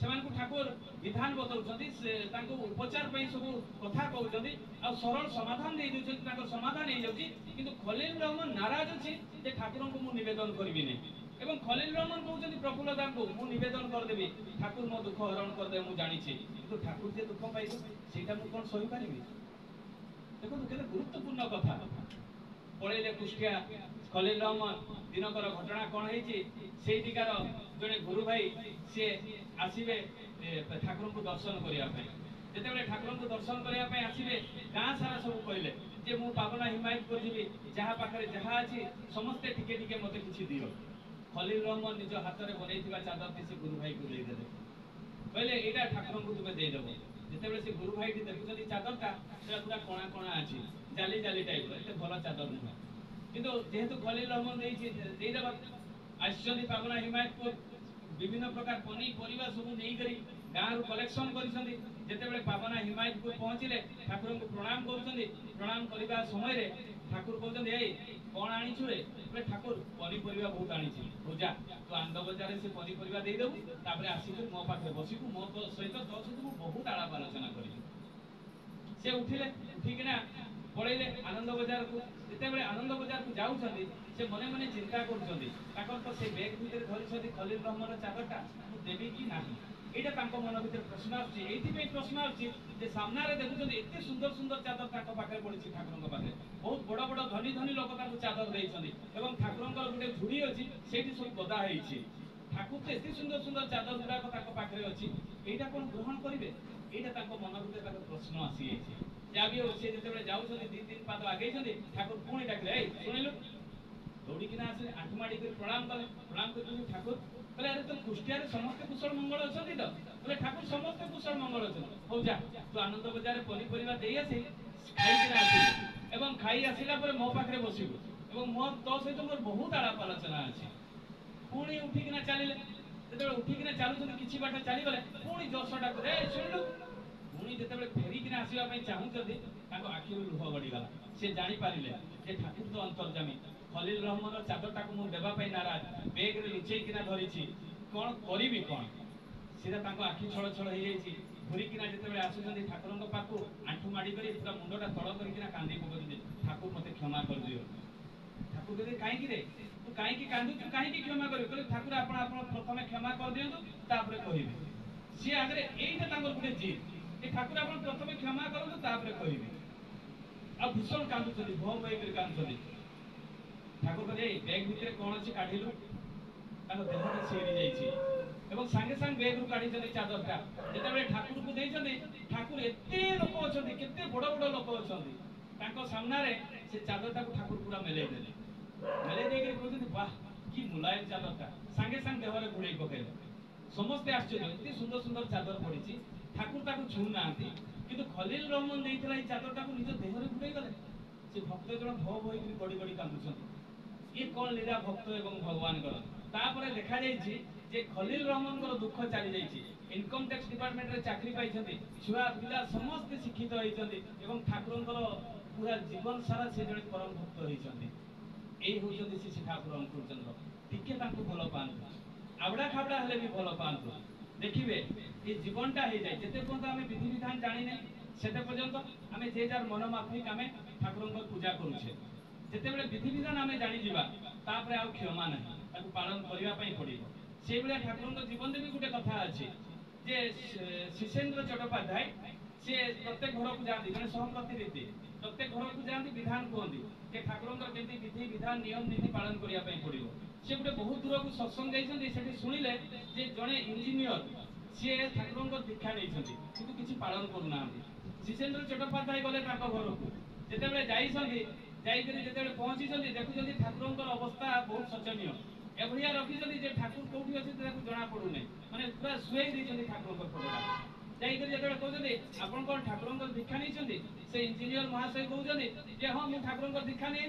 ସେମାନଙ୍କୁ ଠାକୁର ବିଧାନ ବତାଉଛନ୍ତି, ତାଙ୍କୁ ଉପଚାର ପାଇଁ ସବୁ କଥା କହୁଛନ୍ତି ଆଉ ସରଳ ସମାଧାନ ଦେଇ ଦେଉଛନ୍ତି, ତାଙ୍କର ସମାଧାନ ହେଇଯାଉଛି। କିନ୍ତୁ ଖଲିଲ ରହମାନ ନାରାଜ ଅଛି ଯେ ଠାକୁରଙ୍କୁ ମୁଁ ନିବେଦନ କରିବି ନାହିଁ ଏବଂ ଖଲିଲ ରହମାନ କହୁଛନ୍ତି ପ୍ରଫୁଲ୍ଲ ଦାସଙ୍କୁ ମୁଁ ନିବେଦନ କରିଦେବି, ଠାକୁର ମୋ ଦୁଃଖ ହରଣ କରିଦେବେ, ମୁଁ ଜାଣିଛି, କିନ୍ତୁ ଠାକୁର ଯେ ଦୁଃଖ ପାଇବେ ସେଇଟା ମୁଁ କଣ ସହିପାରିବି? ଦେଖନ୍ତୁ କେତେ ଗୁରୁତ୍ୱପୂର୍ଣ୍ଣ କଥା। ପଳେଇଲେ କୁଷ୍ଟିଆ ଖଲିଲ ରହମାନ। ଦିନକର ଘଟଣା କଣ ହେଇଛି, ସେଇଠିକାର ଜଣେ ଗୁରୁ ଭାଇ ସିଏ ଆସିବେ ଠାକୁରଙ୍କୁ ଦର୍ଶନ କରିବା ପାଇଁ। ଯେତେବେଳେ ଠାକୁରଙ୍କୁ ଦର୍ଶନ କରିବା ପାଇଁ ଆସିବେ, ଗାଁ ସାରା ସବୁ କହିଲେ ଯେ ମୁଁ ପାବନା ହିମାୟତପୁର ଯିବି, ଯାହା ପାଖରେ ଯାହା ଅଛି ସମସ୍ତେ ଟିକେ ଟିକେ ମତେ କିଛି ଦିଅ। ଖଲିଲ ରହମାନ ନିଜ ହାତରେ ବନେଇଥିବା ଚାଦରଟି ସେ ଗୁରୁ ଭାଇକୁ ଦେଇଦେଲେ, କହିଲେ ଏଇଟା ଠାକୁରଙ୍କୁ ତୁମେ ଦେଇଦେବ। ଯେତେବେଳେ ସେ ଗୁରୁ ଭାଇଟି ଦେଖୁଛନ୍ତି ଚାଦରଟା, ସେଟା ପୁରା କଣା କଣା ଅଛି, ଜାଲି ଜାଲି ଟାଇପର, ଏତେ ଭଲ ଚାଦର ନୁହେଁ, କିନ୍ତୁ ଯେହେତୁ ଖଲିଲ ରହମାନ ଦେଇଦେବା ଆସିଛନ୍ତି ପାବନା ହିମାୟତପୁର, ବିଭିନ୍ନ ପ୍ରକାର ପନିପରିବା ସବୁ ନେଇକରି ଗାଁରୁ କଲେକ୍ସନ କରିଛନ୍ତି। ଯେତେବେଳେ ପାବନା ହିମାୟତପୁର ପହଞ୍ଚିଲେ ଠାକୁରଙ୍କୁ ପ୍ରଣାମ କରୁଛନ୍ତି, ପ୍ରଣାମ କରିବା ସମୟରେ ଠାକୁର କହୁଛନ୍ତି ଏଇ କଣ ଆଣିଛୁ ରେ? ଠାକୁର ପନିପରିବା ବହୁତ ଆଣିଛି, ପୂଜା ତୁ ଆନନ୍ଦ ବଜାରରେ ସେ ପନିପରିବା ଦେଇଦେବୁ, ତାପରେ ଆସିକି ମୋ ପାଖରେ ବସିବୁ, ମୋ ସହିତ ତୋ ସହିତ ମୁଁ ବହୁତ ଆଳାପ ଆଲୋଚନା କରିବି। ସେ ଉଠିଲେ, ଉଠିକିନା ପଳେଇଲେ ଆନନ୍ଦ ବଜାରକୁ। ଯେତେବେଳେ ଆନନ୍ଦ ବଜାରକୁ ଯାଉଛନ୍ତି, ସେ ମନେ ମନେ ଚିନ୍ତା କରୁଛନ୍ତି, ତାଙ୍କର ତ ସେ ବ୍ୟାଗ ଭିତରେ ଧରିଛନ୍ତି ଖଲିଲ ରହମାନର ଚାଦରଟା, ମୁଁ ଦେବି କି ନାହିଁ? এইটা তাଙ୍କ ମନ ଭିତରେ ପ୍ରଶ୍ନ ଆସୁଛି। ଏଇଥିପାଇଁ ପ୍ରଶ୍ନ ଆସୁଛି ଯେ ସାମ୍ନାରେ ଦେଖୁଛନ୍ତି ଏତେ ସୁନ୍ଦର ସୁନ୍ଦର ଚାଦର ତାଙ୍କ ପାଖରେ ପଡିଛି ଠାକୁରଙ୍କ ପାଖରେ। ବହୁତ ବଡ ବଡ ଧନୀ ଧନୀ ଲୋକ ତାଙ୍କୁ ଚାଦର ଦେଇଛନ୍ତି ଏବଂ ଠାକୁରଙ୍କର ଗୋଟେ ଝୁଡି ଅଛି ସେଇଠି ସବୁ ଗଦା ହେଇଛି। ଠାକୁର ତ ଏତେ ସୁନ୍ଦର ସୁନ୍ଦର ଚାଦର ଗୁଡାକ ତାଙ୍କ ପାଖରେ ଅଛି, ଏଇଟା କଣ ଗ୍ରହଣ କରିବେ? ଏଇଟା ତାଙ୍କ ମନ ଭିତରେ ତାଙ୍କ ପ୍ରଶ୍ନ ଆସିଯାଇଛି। ଯାହା ବି ହଉ ସେ ଯେତେବେଳେ ଯାଉଛନ୍ତି 2-3 ପାଦ ଆଗେଇଛନ୍ତି, ଠାକୁର ପୁଣି ଡାକିଲେ, ଏଇ ଶୁଣିଲୁ। ଦୌଡ଼ିକିନା ଆସିଲେ, ଆଣ୍ଠୁ ମାଡ଼ିକି ପ୍ରଣାମ କଲେ। ପ୍ରଣାମ କରିଛନ୍ତି ଠାକୁର କହିଲେ, ଆରେ ତୋ କୁଷ୍ଟିଆରେ ସମସ୍ତେ କୁଶଳ ମଙ୍ଗଳ ଅଛନ୍ତି ତ? କହିଲେ ଠାକୁର ସମସ୍ତେ କୁଶଳ ମଙ୍ଗଳ ଅଛନ୍ତି। ହଉ ଯା, ତୁ ଆନନ୍ଦ ବଜାରରେ ପନିପରିବା ଦେଇ ଆସି ଖାଇକିନା ଆସିବୁ ଏବଂ ଖାଇ ଆସିଲା ପରେ ମୋ ପାଖରେ ବସିବୁ ଏବଂ ତୋ ସହିତ ମୋର ବହୁତ ଆଳାପ ଆଲୋଚନା ଅଛି। ପୁଣି ଉଠିକିନା ଚାଲିଲେ। ଯେତେବେଳେ ଉଠିକିନା ଚାଲୁଛନ୍ତି କିଛି ବାଟ ଚାଲିଗଲେ, ପୁଣି ଜୋଶ ଡାକୁଥିଲେ, ଏ ଶୁଣିଲୁ। ପୁଣି ଯେତେବେଳେ ଫେରିକିନା ଆସିବା ପାଇଁ ଚାହୁଁଛନ୍ତି, ତାଙ୍କ ଆଖିରୁ ଲୁହ ଗଡ଼ିଗଲା। ସେ ଜାଣିପାରିଲେ ଯେ ଠାକୁର ତ ଅନ୍ତର୍ଯାମୀ। ଖଲିଲ ରହମନର ଚାଦରଟାକୁ ମୁଁ ଦେବା ପାଇଁ ନାରାଜ, ବେଗରେ ଲୁଚେଇକିନା ଧରିଛି, କଣ କରିବି କଣ? ସେଟା ତାଙ୍କ ଆଖି ଛଳ ଛଳ ହେଇଯାଇଛି। ଘୁରିକିନା ଯେତେବେଳେ ଆସୁଛନ୍ତି ଠାକୁରଙ୍କ ପାଖକୁ, ଆଣ୍ଠୁ ମାଡ଼ି କରି ପୁରା ମୁଣ୍ଡଟା ତଳ କରିକିନା କାନ୍ଦି ପକାଉଛନ୍ତି, ଠାକୁର ମତେ କ୍ଷମା କରିଦିଅ। ଠାକୁର କହିଲେ, କାହିଁକି ରେ, ତୁ କାହିଁକି କାନ୍ଦୁଛୁ, କାହିଁକି କ୍ଷମା କରିବୁ? କହିଲେ, ଠାକୁର ଆପଣ ପ୍ରଥମେ କ୍ଷମା କରିଦିଅନ୍ତୁ, ତାପରେ କହିବେ। ସିଏ ଆଗରେ ଏଇଟା ତାଙ୍କର ଗୋଟେ ଜିଦ୍, ଏ ଠାକୁର ଆପଣ ପ୍ରଥମେ କ୍ଷମା କରନ୍ତୁ, ତାପରେ କହିବେ। ଆଉ ଭୀଷଣ କାନ୍ଦୁଛନ୍ତି, ଭୋ ଭୋ ହେଇକରି କାନ୍ଦୁଛନ୍ତି। ଠାକୁର କହିଲେ, ଏଇ ବ୍ୟାଗ୍ ଭିତରେ କଣ ଅଛି କାଢିଲୁ। ତାଙ୍କ ଦେହଟା ଶିହରି ଯାଇଛି ଏବଂ ସାଙ୍ଗେ ସାଙ୍ଗେ ବ୍ୟାଗରୁ କାଢିଛନ୍ତି ଚାଦରଟା। ଯେତେବେଳେ ଠାକୁରକୁ ଦେଇଛନ୍ତି, ଠାକୁର ଏତେ ଲୋକ ଅଛନ୍ତି, କେତେ ବଡ ବଡ ଲୋକ ଅଛନ୍ତି, ତାଙ୍କ ସାମ୍ନାରେ ସେ ଚାଦରଟାକୁ ଠାକୁର ପୁରା ମେଲେଇ ଦେଲେ। ମେଲେଇ ଦେଇକି କହୁଛନ୍ତି, ବାହ କି ମୁଲାୟମ ଚାଦରଟା। ସାଙ୍ଗେ ସାଙ୍ଗେ ଦେହରେ ଘୋଡେଇ ପକେଇଲେ। ସମସ୍ତେ ଆଶ୍ଚର୍ଯ୍ୟ, ଏତେ ସୁନ୍ଦର ସୁନ୍ଦର ଚାଦର ପଡିଛି, ଠାକୁର ତାକୁ ଛୁଁ ନାହାନ୍ତି, କିନ୍ତୁ ଖଲିଲ ରହମନ ଦେଇଥିଲା ଏଇ ଚାଦରଟାକୁ ନିଜ ଦେହରେ ଘୋଡେଇ ଗଲେ। ସେ ଭକ୍ତ ଜଣ ଭୋ ଭୋ ହେଇକି ଗଡି ଗଡି କାନ୍ଦୁଛନ୍ତି। ଇଏ କଣ ଲୀଳା ଭକ୍ତ ଏବଂ ଭଗବାନଙ୍କର। ତାପରେ ଦେଖାଯାଇଛି ଯେ ଖଲିଲ ରହମନଙ୍କର ଦୁଃଖ ଚାଲି ଯାଇଛି। ଇନକମ ଟ୍ୟାକ୍ସ ଡିପାର୍ଟମେଣ୍ଟରେ ଚାକିରି ପାଇଛନ୍ତି, ଛୁଆ ପିଲା ସମସ୍ତେ ଶିକ୍ଷିତ ହେଇଛନ୍ତି ଏବଂ ଠାକୁରଙ୍କର ପୁରା ଜୀବନ ସାରା ସେ ଜଣେ ପରମ ଭକ୍ତ ହେଇଛନ୍ତି। ଏଇ ହଉଛନ୍ତି ଶ୍ରୀ ଠାକୁର ଅନୁକୂଳଚନ୍ଦ୍ର। ଟିକେ ତାଙ୍କୁ ଭଲ ପାଆନ୍ତୁ, ଆବଡା ଖାବଡା ହେଲେ ବି ଭଲ ପାଆନ୍ତୁ। ଦେଖିବେ ଏ ଜୀବନଟା ହେଇଯାଏ, ଯେତେ ପର୍ଯ୍ୟନ୍ତ ଆମେ ବିଧିବିଧାନ ଜାଣିନେ ସେତେ ପର୍ଯ୍ୟନ୍ତ ଆମେ ଯେ ଯାର ମନ ମାଫିକ ଆମେ ଠାକୁରଙ୍କର ପୂଜା କରୁଛେ। ଯେତେବେଳେ ବିଧିବିଧାନ ଆମେ ଜାଣିଯିବା, ତାପରେ ଆଉ କ୍ଷମା ନାହିଁ, ତାକୁ ପାଳନ କରିବା ପାଇଁ ପଡିବ। ସେଇଭଳିଆ ଠାକୁରଙ୍କ ଜୀବନରେ ବି ଗୋଟେ କଥା ଅଛି ଯେ ଶିଶେନ୍ଦ୍ର ଚଟ୍ଟୋପାଧ୍ୟାୟ ସେ ପ୍ରତ୍ୟେକ ଘରକୁ ଯାଆନ୍ତି, ଜଣେ ସହପ୍ରତିନିଧି, ପ୍ରତ୍ୟେକ ଘରକୁ ଯାଆନ୍ତି, ବିଧାନ କୁହନ୍ତି ଯେ ଠାକୁରଙ୍କର କେମିତି ବିଧି ବିଧାନ ନିୟମ ନୀତି ପାଳନ କରିବା ପାଇଁ ପଡିବ। ସେ ଗୋଟେ ବହୁତ ଦୂରକୁ ସତ୍ସଙ୍ଗ ଯାଇଛନ୍ତି, ସେଠି ଶୁଣିଲେ ଯେ ଜଣେ ଇଞ୍ଜିନିୟର ସିଏ ଠାକୁରଙ୍କ ଦୀକ୍ଷା ନେଇଛନ୍ତି କିନ୍ତୁ କିଛି ପାଳନ କରୁନାହାନ୍ତି। ଶିଶେନ୍ଦ୍ର ଚଟ୍ଟୋପାଧ୍ୟାୟ ଗଲେ ତାଙ୍କ ଘରକୁ। ଯେତେବେଳେ ଯାଇଛନ୍ତି, ଯାଇକରି ଯେତେବେଳେ ପହଞ୍ଚିଛନ୍ତି, ଦେଖୁଛନ୍ତି ଠାକୁରଙ୍କର ଅବସ୍ଥା ବହୁତ ଶୋଚନୀୟ। ଏଭଳିଆ ରଖିଛନ୍ତି ଯେ ଠାକୁର କୋଉଠି ଅଛନ୍ତି ତାକୁ ଜଣା ପଡୁନି, ମାନେ ପୁରା ଶୁଏଇ ଦେଇଛନ୍ତି ଠାକୁରଙ୍କ ଫଟୋଟା। ଯାଇକରି ଯେତେବେଳେ କହୁଛନ୍ତି, ଆପଣ କଣ ଠାକୁରଙ୍କର ଦୀକ୍ଷା ନେଇଛନ୍ତି? ସେ ଇଞ୍ଜିନିୟର ମହାଶୟ କହୁଛନ୍ତି ଯେ ହଁ, ମୁଁ ଠାକୁରଙ୍କର ଦୀକ୍ଷା ନେଇ।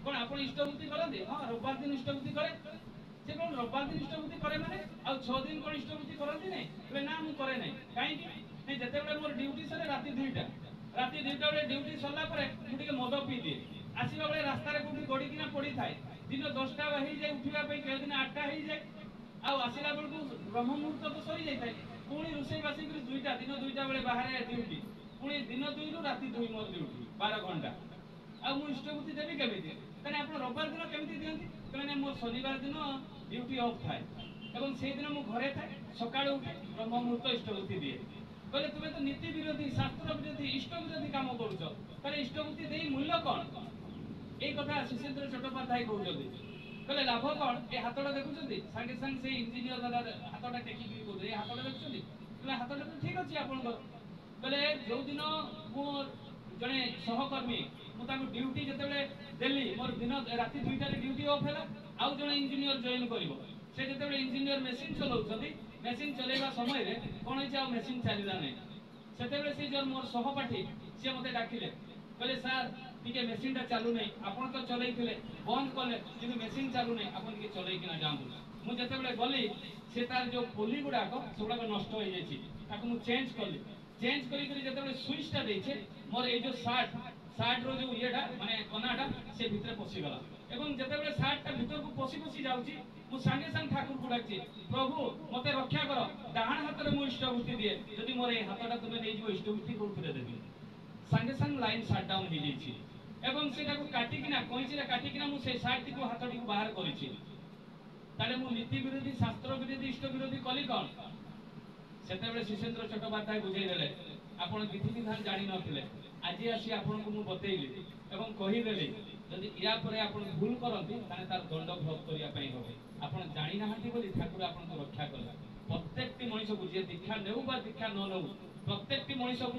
କଣ ଆପଣ ଇଷ୍ଟବୃତ୍ତି କରନ୍ତି? ହଁ, ରବିବାର ଦିନ ଇଷ୍ଟବୃତ୍ତି କରେ। ସେ କଣ ରବିବାର ଦିନ ଇଷ୍ଟବୃତ୍ତି କରେ ମାନେ ଆଉ 6 ଦିନ କଣ ଇଷ୍ଟବୃତ୍ତି କରନ୍ତି ନାଇଁ? କହିଲେ ନା, ମୁଁ କରେ ନାହିଁ। କାହିଁକି? ନାଇଁ, ଯେତେବେଳେ ମୋର ଡ୍ୟୁଟି ସରେ ରାତି 2ଟା, ରାତି 2ଟା ବେଳେ ଡ୍ୟୁଟି ସରିଲା ପରେ ମୁଁ ଟିକେ ମଦ ପିଇଦିଏ। ଆସିବା ବେଳେ ରାସ୍ତାରେ କୋଉଠି ଗଡିକିନା ପଡିଥାଏ। ଦିନ 10ଟା ହେଇଯାଏ, ଉଠିବା ପାଇଁ କେଉଁଦିନ 8ଟା ହେଇଯାଏ। ଆଉ ଆସିଲା ବେଳକୁ ବ୍ରହ୍ମ ମୁହୂର୍ତ୍ତ ତ ସରି ଯାଇଥାଏ। ପୁଣି ରୋଷେଇ ବାସିକିରି 2ଟା, ଦିନ 2ଟା ବେଳେ ବାହାରେ ଡ୍ୟୁଟି, ପୁଣି ଦିନ 2ରୁ ରାତି 2 ମୋର ଡ୍ୟୁଟି 12 ଘଣ୍ଟା। ଆଉ ମୁଁ ଇଷ୍ଟବୃତ୍ତି ଦେବି କେମିତି? ତାହେଲେ ଆପଣ ରବିବାର ଦିନ କେମିତି ଦିଅନ୍ତି? କହିଲେ ନାଇଁ, ମୋର ଶନିବାର ଦିନ ଡ୍ୟୁଟି ଅଫ୍ ଥାଏ ଏବଂ ସେଇଦିନ ମୁଁ ଘରେ ଥାଏ, ସକାଳୁ ଉଠି ବ୍ରହ୍ମ ମୁହୂର୍ତ୍ତ ଇଷ୍ଟବୃତ୍ତି ଦିଏ। କହିଲେ ତୁମେ ତ ନୀତି ବିରୋଧୀ, ଶାସ୍ତ୍ର ବିରୋଧୀ, ଇଷ୍ଟ ବିରୋଧୀ କାମ କରୁଛ, ତାହେଲେ ଇଷ୍ଟବୃତ୍ତି ଦେଇ ମୂଲ୍ୟ କଣ? এই কথা শিশেନ୍ଦ୍র চট্টোপাধ্যায় কହୁଛନ୍ତି। କହିଲେ ଲାଭ କଣ? ଏ ହାତଟା ଦେଖୁଛନ୍ତି? ସାଙ୍ଗେ ସାଙ୍ଗେ ସେଇ ଇଞ୍ଜିନିୟର ଦାଦା ହାତଟା ଟେକିକି କହୁଥିଲେ, ଏ ହାତଟା ଦେଖୁଛନ୍ତି? କହିଲେ ହାତଟା ତ ଠିକ ଅଛି ଆପଣଙ୍କର। କହିଲେ ଯୋଉଦିନ ମୁଁ ଜଣେ ସହକର୍ମୀ, ମୁଁ ତାଙ୍କୁ ଡ୍ୟୁଟି ଯେତେବେଳେ ଦେଲି, ମୋର ଦିନ ରାତି 2ଟାରେ ଡ୍ୟୁଟି ଅଫ୍ ହେଲା, ଆଉ ଜଣେ ଇଞ୍ଜିନିୟର ଜଏନ୍ କରିବ। ସେ ଯେତେବେଳେ ଇଞ୍ଜିନିୟର ମେସିନ ଚଲାଉଛନ୍ତି, ମେସିନ ଚଲେଇବା ସମୟରେ କଣ ହେଇଛି, ଆଉ ମେସିନ ଚାଲିଲା ନାହିଁ। ସେତେବେଳେ ସେ ଯୋଉ ମୋର ସହପାଠୀ ସିଏ ମତେ ଡାକିଲେ, କହିଲେ ସାର୍ ଟିକେ ମେସିନଟା ଚାଲୁ ନାହିଁ, ଆପଣ ତ ଚଲେଇଥିଲେ, ବନ୍ଦ କଲେ, କିନ୍ତୁ ମେସିନ ଚାଲୁ ନାହିଁ, ଆପଣ ଟିକେ ଚଲେଇକିନା ଯାଆନ୍ତୁ। ମୁଁ ଯେତେବେଳେ ଗଲି, ସେ ତାର ଯୋଉ ପୋଲି ଗୁଡାକ ସେଗୁଡାକ ନଷ୍ଟ ହେଇଯାଇଛି, ତାକୁ ମୁଁ ଚେଞ୍ଜ କଲି। ଚେଞ୍ଜ କରିକି ଯେତେବେଳେ ସୁଇଚଟା ଦେଇଛେ, ମୋର ଏଇ ଯୋଉ ସାର୍ଟର ଯୋଉ ଇଏଟା ମାନେ କନାଟା ସେ ଭିତରେ ପଶିଗଲା ଏବଂ ଯେତେବେଳେ ସାର୍ଟଟା ଭିତରକୁ ପଶି ପଶି ଯାଉଛି, ମୁଁ ସାଙ୍ଗେ ସାଙ୍ଗେ ଠାକୁରଙ୍କୁ ଡାକିଛି, ପ୍ରଭୁ ମତେ ରକ୍ଷା କର, ଡାହାଣ ହାତରେ ମୁଁ ଇଷ୍ଟବୃତ୍ତି ଦିଏ, ଯଦି ମୋର এই ହାତଟା ତୁମେ ନେଇଯିବ, ଇଷ୍ଟବୃତ୍ତି କୋଉଥିରେ ଦେବି? ସାଙ୍ଗେ ସାଙ୍ଗେ ଲାଇନ ସଟଡାଉନ ହେଇଯାଇଛି ଏବଂ ସେଟାକୁ କାଟିକିନା କଇଁଚିରେ କାଟିକିନା ମୁଁ ସେଇ ସାର୍ଟଟିକୁ ହାତଟିକୁ ବାହାର କରିଛି। ତାହେଲେ ମୁଁ ନୀତି ବିରୋଧୀ, ଶାସ୍ତ୍ର ବିରୋଧୀ, ଇଷ୍ଟ ବିରୋଧୀ କଲି କଣ? ସେତେବେଳେ ଶିଶେନ୍ଦ୍ର ଚଟ୍ଟୋପାଧ୍ୟାୟ ବୁଝେଇଦେଲେ ଆପଣ ବିଧି ବିଧାନ ଜାଣିନଥିଲେ, ଆଜି ଆସି ଆପଣଙ୍କୁ ମୁଁ ବତେଇଲି ଏବଂ କହିଦେଲି ଯଦି ୟା ପରେ ଆପଣ ଭୁଲ କରନ୍ତି ତାହେଲେ ତାର ଦଣ୍ଡ ଭୋଗ କରିବା ପାଇଁ হবে। ଆପଣ ଜାଣିନାହାନ୍ତି ବୋଲି ଠାକୁର ଆପଣଙ୍କୁ ରକ୍ଷା କଲେ। ପ୍ରତ୍ୟେକଟି ମଣିଷକୁ ଯିଏ ଦୀକ୍ଷା ନେଉ ବା ଦୀକ୍ଷା ନ ନେଉ ପ୍ରତ୍ୟେକଟି ମଣିଷକୁ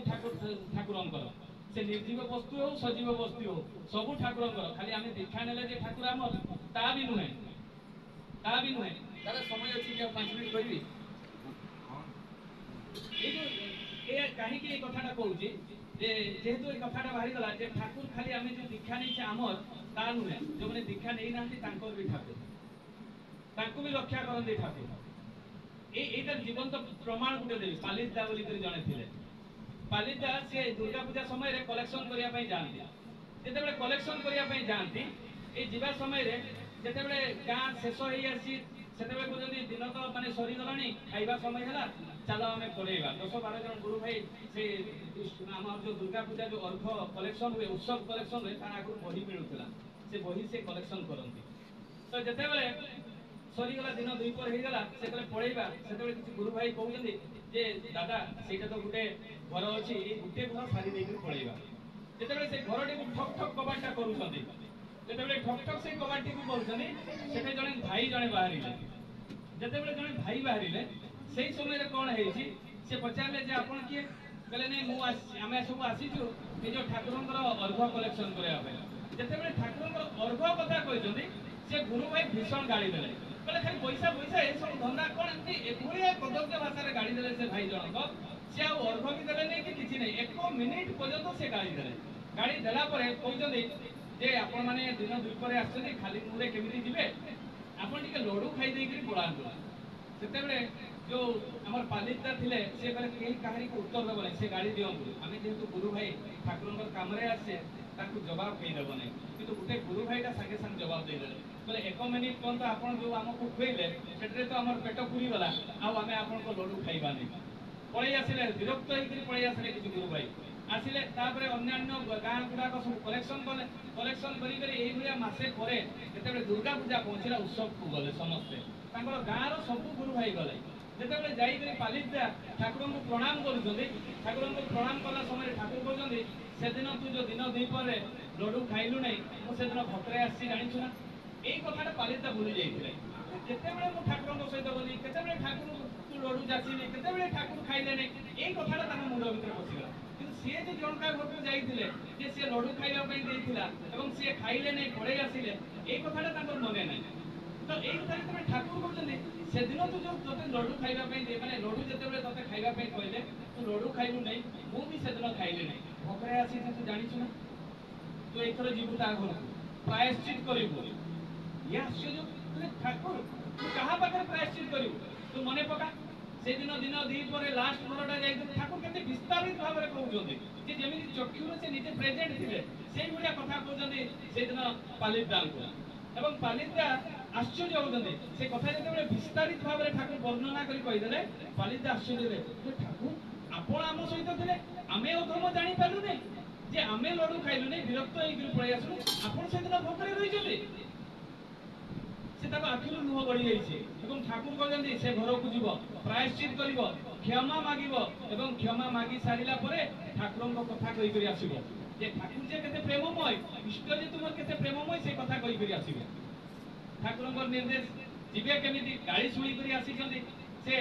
ଠାକୁରଙ୍କର, ସେ ନିର୍ଜୀବ ବସ୍ତୁ ହଉ ସଜୀବ ବସ୍ତୁ ହଉ ସବୁ ଠାକୁରଙ୍କର। ଖାଲି ଆମେ ଦୀକ୍ଷା ନେଲେ ଯେ ଠାକୁର ଆମର ତା ବି ନୁହେଁ, ତା ବି ନୁହେଁ। ତାର ସମୟ ଅଛି କି 5 ମିନିଟ୍ କହିବି? କାହିଁକି এই কথাটা কହୁছি যে যেহেতু এই কথাটা বাহারিগলা যে ঠাকুর খালি আমি যে দীক্ষা নেইছে আমার তা নুহে, যে দীক্ষা নেই নাহান্তি তাঙ্কর বি ঠাকুর, তাঙ্কু বি রক্ষা করନ୍ତି ঠাকুর। এইটার জীবন্ত প্রমাণ গুটে দেবি। পালিতদা বলি করে জনে ଥିଲେ। পালিতদা সে দুর্গা পূজা সময়ে কলেকশন করিয়া পাই যাଆନ୍ତି। যেতেবেলে কলেকশন করিয়া পাই যাଆନ୍ତି, এই ଯିବା ସମୟରେ যেতেবেলে গাঁ শেষ হই আসি সেতেবেলে কହୁଛନ୍ତି দিন তো মানে সরিগলানি, খাଇବା সময় ହେଲା, ଚାଲ ଆମେ ପଳେଇବା। 10-12 ଜଣ ଗୁରୁ ଭାଇ ସେ ଆମର ଯୋଉ ଦୁର୍ଗା ପୂଜା ଯୋଉ ଅର୍ଘ କଲେକ୍ସନ ହୁଏ, ଉତ୍ସବ କଲେକ୍ସନ ହୁଏ, ତାର ଆଗରୁ ବହି ମିଳୁଥିଲା, ସେ ବହି ସେ କଲେକ୍ସନ କରନ୍ତି। ତ ଯେତେବେଳେ ସରିଗଲା ଦିନ ଦୁଇପହର ହେଇଗଲା, ସେତେବେଳେ ପଳେଇବା, ସେତେବେଳେ କିଛି ଗୁରୁ ଭାଇ କହୁଛନ୍ତି ଯେ ଦାଦା ସେଇଟା ତ ଗୋଟେ ଘର ଅଛି, ଏଇ ଗୋଟେ ଘର ସାରି ଦେଇକି ପଳେଇବା। ଯେତେବେଳେ ସେ ଘରଟିକୁ ଠକ୍ ଠକ୍ କବାଟଟା କରୁଛନ୍ତି, ଯେତେବେଳେ ଠକ୍ ଠକ୍ ସେ କବାଟଟିକୁ କରୁଛନ୍ତି, ସେଠି ଜଣେ ଭାଇ ଜଣେ ବାହାରିଲେ। ଯେତେବେଳେ ଜଣେ ଭାଇ ବାହାରିଲେ সেই সময়ে কোণ হয়েছি, সে পচারে যে আপনার কিয়ে? বলে নাই মু আমি সব আসিছু নিজ ঠাকুরঙ্কর অর্ঘ কলেকশন করা। যেতবে ঠাকুরঙ্কর অর্ঘ কথা কইছন্তি, সে গুরু ভাই ভীষণ গাড়ি দেলে। বলে খালি পয়সা পয়সা এসব ধন্দা কোণ এমনি এভাবে কদর্য ভাষায় গাড়ি দেলে সে ভাই জনক। সে অর্ঘ বি দেলে নাই কি কিছু নাই, 1 মিনিট পর্যন্ত সে গাড়ি দেলে। গাড়ি দেলা পরে কইছন্তি যে আপন মানে দিন দুইপরে আসছেন, খালি মুড়ে কেমিতি ଯିବେ, আপন টিকে লডু খাই ଦେଇକିରି পଳାନ୍ତୁ। সেତେବେଳେ ଯୋଉ ଆମର ପାଲିତଦା ଥିଲେ ସେ କହିଲେ କେହି କାହାରିକୁ ଉତ୍ତର ଦେବ ନାହିଁ, ସେ ଗାଡ଼ି ଦିଅନ୍ତୁ। ଆମେ ଯେହେତୁ ଗୁରୁ ଭାଇ ଠାକୁରଙ୍କର କାମରେ ଆସେ, ତାଙ୍କୁ ଜବାବ ଦେଇଦେବ ନାହିଁ। କିନ୍ତୁ ଗୋଟେ ଗୁରୁ ଭାଇଟା ସାଙ୍ଗେ ସାଙ୍ଗେ ଜବାବ ଦେଇଦେଲେ, କହିଲେ 1 ମିନିଟ୍ ପର୍ଯ୍ୟନ୍ତ ଆପଣ ଯୋଉ ଆମକୁ ଖୁଏଇଲେ ସେଠାରେ ତ ଆମର ପେଟ ପୁରିଗଲା, ଆଉ ଆମେ ଆପଣଙ୍କ ଲଡୁ ଖାଇବାନି। ପଳେଇ ଆସିଲେ, ବିରକ୍ତ ହେଇକିରି ପଳେଇ ଆସିଲେ କିଛି ଗୁରୁ ଭାଇ। ଆସିଲେ ତାପରେ ଅନ୍ୟାନ୍ୟ ଗାଁ ଗୁଡ଼ାକ ସବୁ କଲେକ୍ସନ କଲେ। କଲେକ୍ସନ କରିକରି ଏଇଭଳିଆ ମାସେ ପରେ ଯେତେବେଳେ ଦୁର୍ଗା ପୂଜା ପହଞ୍ଚିଲା, ଉତ୍ସବକୁ ଗଲେ ସମସ୍ତେ, ତାଙ୍କର ଗାଁର ସବୁ ଗୁରୁ ଭାଇ ଗଲେ। ଯେତେବେଳେ ଯାଇକରି ପାଲିତଦା ଠାକୁରଙ୍କୁ ପ୍ରଣାମ କରୁଛନ୍ତି, ଠାକୁରଙ୍କୁ ପ୍ରଣାମ କଲା ସମୟରେ ଠାକୁର କହୁଛନ୍ତି ସେଦିନ ତୁ ଯୋଉ ଦିନ ଦ୍ୱିପହରେ ଲଡୁ ଖାଇଲୁ ନାହିଁ, ମୁଁ ସେଦିନ ଭୋକରେ ଆସିଛି ଜାଣିଛୁ ନା? ଏଇ କଥାଟା ପାଲିତଦା ଭୁଲି ଯାଇଥିଲେ। ଯେତେବେଳେ ମୁଁ ଠାକୁରଙ୍କ ସହିତ ଗଲି, କେତେବେଳେ ଠାକୁରଙ୍କୁ ଲଡୁ ଯାଚିଲି, କେତେବେଳେ ଠାକୁର ଖାଇଲେ ନାହିଁ, ଏଇ କଥାଟା ତାଙ୍କ ମୁଣ୍ଡ ଭିତରେ ପଶିଗଲା। କିନ୍ତୁ ସିଏ ଯେ ଜଣକା ଘରକୁ ଯାଇଥିଲେ, ଯେ ସିଏ ଲଡୁ ଖାଇବା ପାଇଁ ଦେଇଥିଲା ଏବଂ ସିଏ ଖାଇଲେ ନାହିଁ, ପଳେଇ ଆସିଲେ, ଏଇ କଥାଟା ତାଙ୍କର ମନେ ନାହିଁ। ତ ଏଇ କଥା ଯେତେବେଳେ ଠାକୁର କହୁଛନ୍ତି ସେଦିନ ତୁ ଯୋଉ ତୋତେ ଲଡୁ ଖାଇବା ପାଇଁ ଦିଏ, ମାନେ ଲଡୁ ଯେତେବେଳେ ତୋତେ ଖାଇବା ପାଇଁ କହିଲେ ତୁ ଲଡୁ ଖାଇଲୁ ନାହିଁ, ମୁଁ ବି ସେଦିନ ଖାଇଲି ନାହିଁ, ଭୋକରେ ଆସିଛି, ତୁ ଜାଣିଛୁ ନା? ତୁ ଏଥର ଯିବୁ ତା ଘରକୁ, ପ୍ରାୟଶ୍ଚିତ କରିବୁ। ଇଏ ଆଶ୍ଚର୍ଯ୍ୟ, ଠାକୁର ତୁ କାହା ପାଖରେ ପ୍ରାୟଶ୍ଚିତ କରିବୁ? ତୁ ମନେ ପକା, ସେଦିନ ଦିନ ଦ୍ୱିପହରେ ଲାଷ୍ଟ ଘରଟା ଯାଇଥିଲେ, ଠାକୁର କେତେ ବିସ୍ତାରିତ ଭାବରେ କହୁଛନ୍ତି ଯେ ଯେମିତି ଚକ୍ଷୁରେ ସେ ନିଜେ ପ୍ରେଜେଣ୍ଟ ଥିଲେ, ସେଇଭଳିଆ କଥା କହୁଛନ୍ତି ସେଦିନ ପାଲିତଦାଙ୍କୁ। ଏବଂ ପାଲିତଦା ଆଶ୍ଚର୍ଯ୍ୟ ହଉଛନ୍ତି। ସେ କଥା ଯେତେବେଳେ ବିସ୍ତାରିତ ଭାବରେ ଠାକୁର ବର୍ଣ୍ଣନା କରି କହିଦେଲେ, ପାଲିତଦା ଆଶ୍ଚର୍ଯ୍ୟ ହେଲେ, ଠାକୁର ଆପଣ ଆମ ସହିତ ଥିଲେ, ଆମେ ଅଧମ ଜାଣିପାରିଲୁ ନାହିଁ ଯେ ଆମେ ଲଡୁ ଖାଇଲୁ ନାହିଁ, ବିରକ୍ତ ହେଇକି ପଳେଇ ଆସିଲୁ, ଆପଣ ସେଦିନ ଭୋକରେ ରହିଛନ୍ତି। ସେ ତାଙ୍କ ଆଖିରୁ ଲୁହ ଗଡ଼ି ଯାଇଛି ଏବଂ ଠାକୁର କହିଛନ୍ତି ସେ ଘରକୁ ଯିବ, ପ୍ରାୟଶ୍ଚିତ କରିବ, କ୍ଷମା ମାଗିବ ଏବଂ କ୍ଷମା ମାଗି ସାରିଲା ପରେ ଠାକୁରଙ୍କ କଥା କହିକରି ଆସିବ। ଯେ ଠାକୁର ଯେ କେତେ ପ୍ରେମମୟ, ଇଷ୍ଟ ଯେ ତୁମର କେତେ ପ୍ରେମମୟ, ସେ କଥା କହିକରି ଆସିବ। ଠାକୁରଙ୍କର ନିର୍ଦ୍ଦେଶ ଯିବେ କେମିତି? ଗାଳି ଶୁଣିକରି ଆସିଛନ୍ତି। ସେ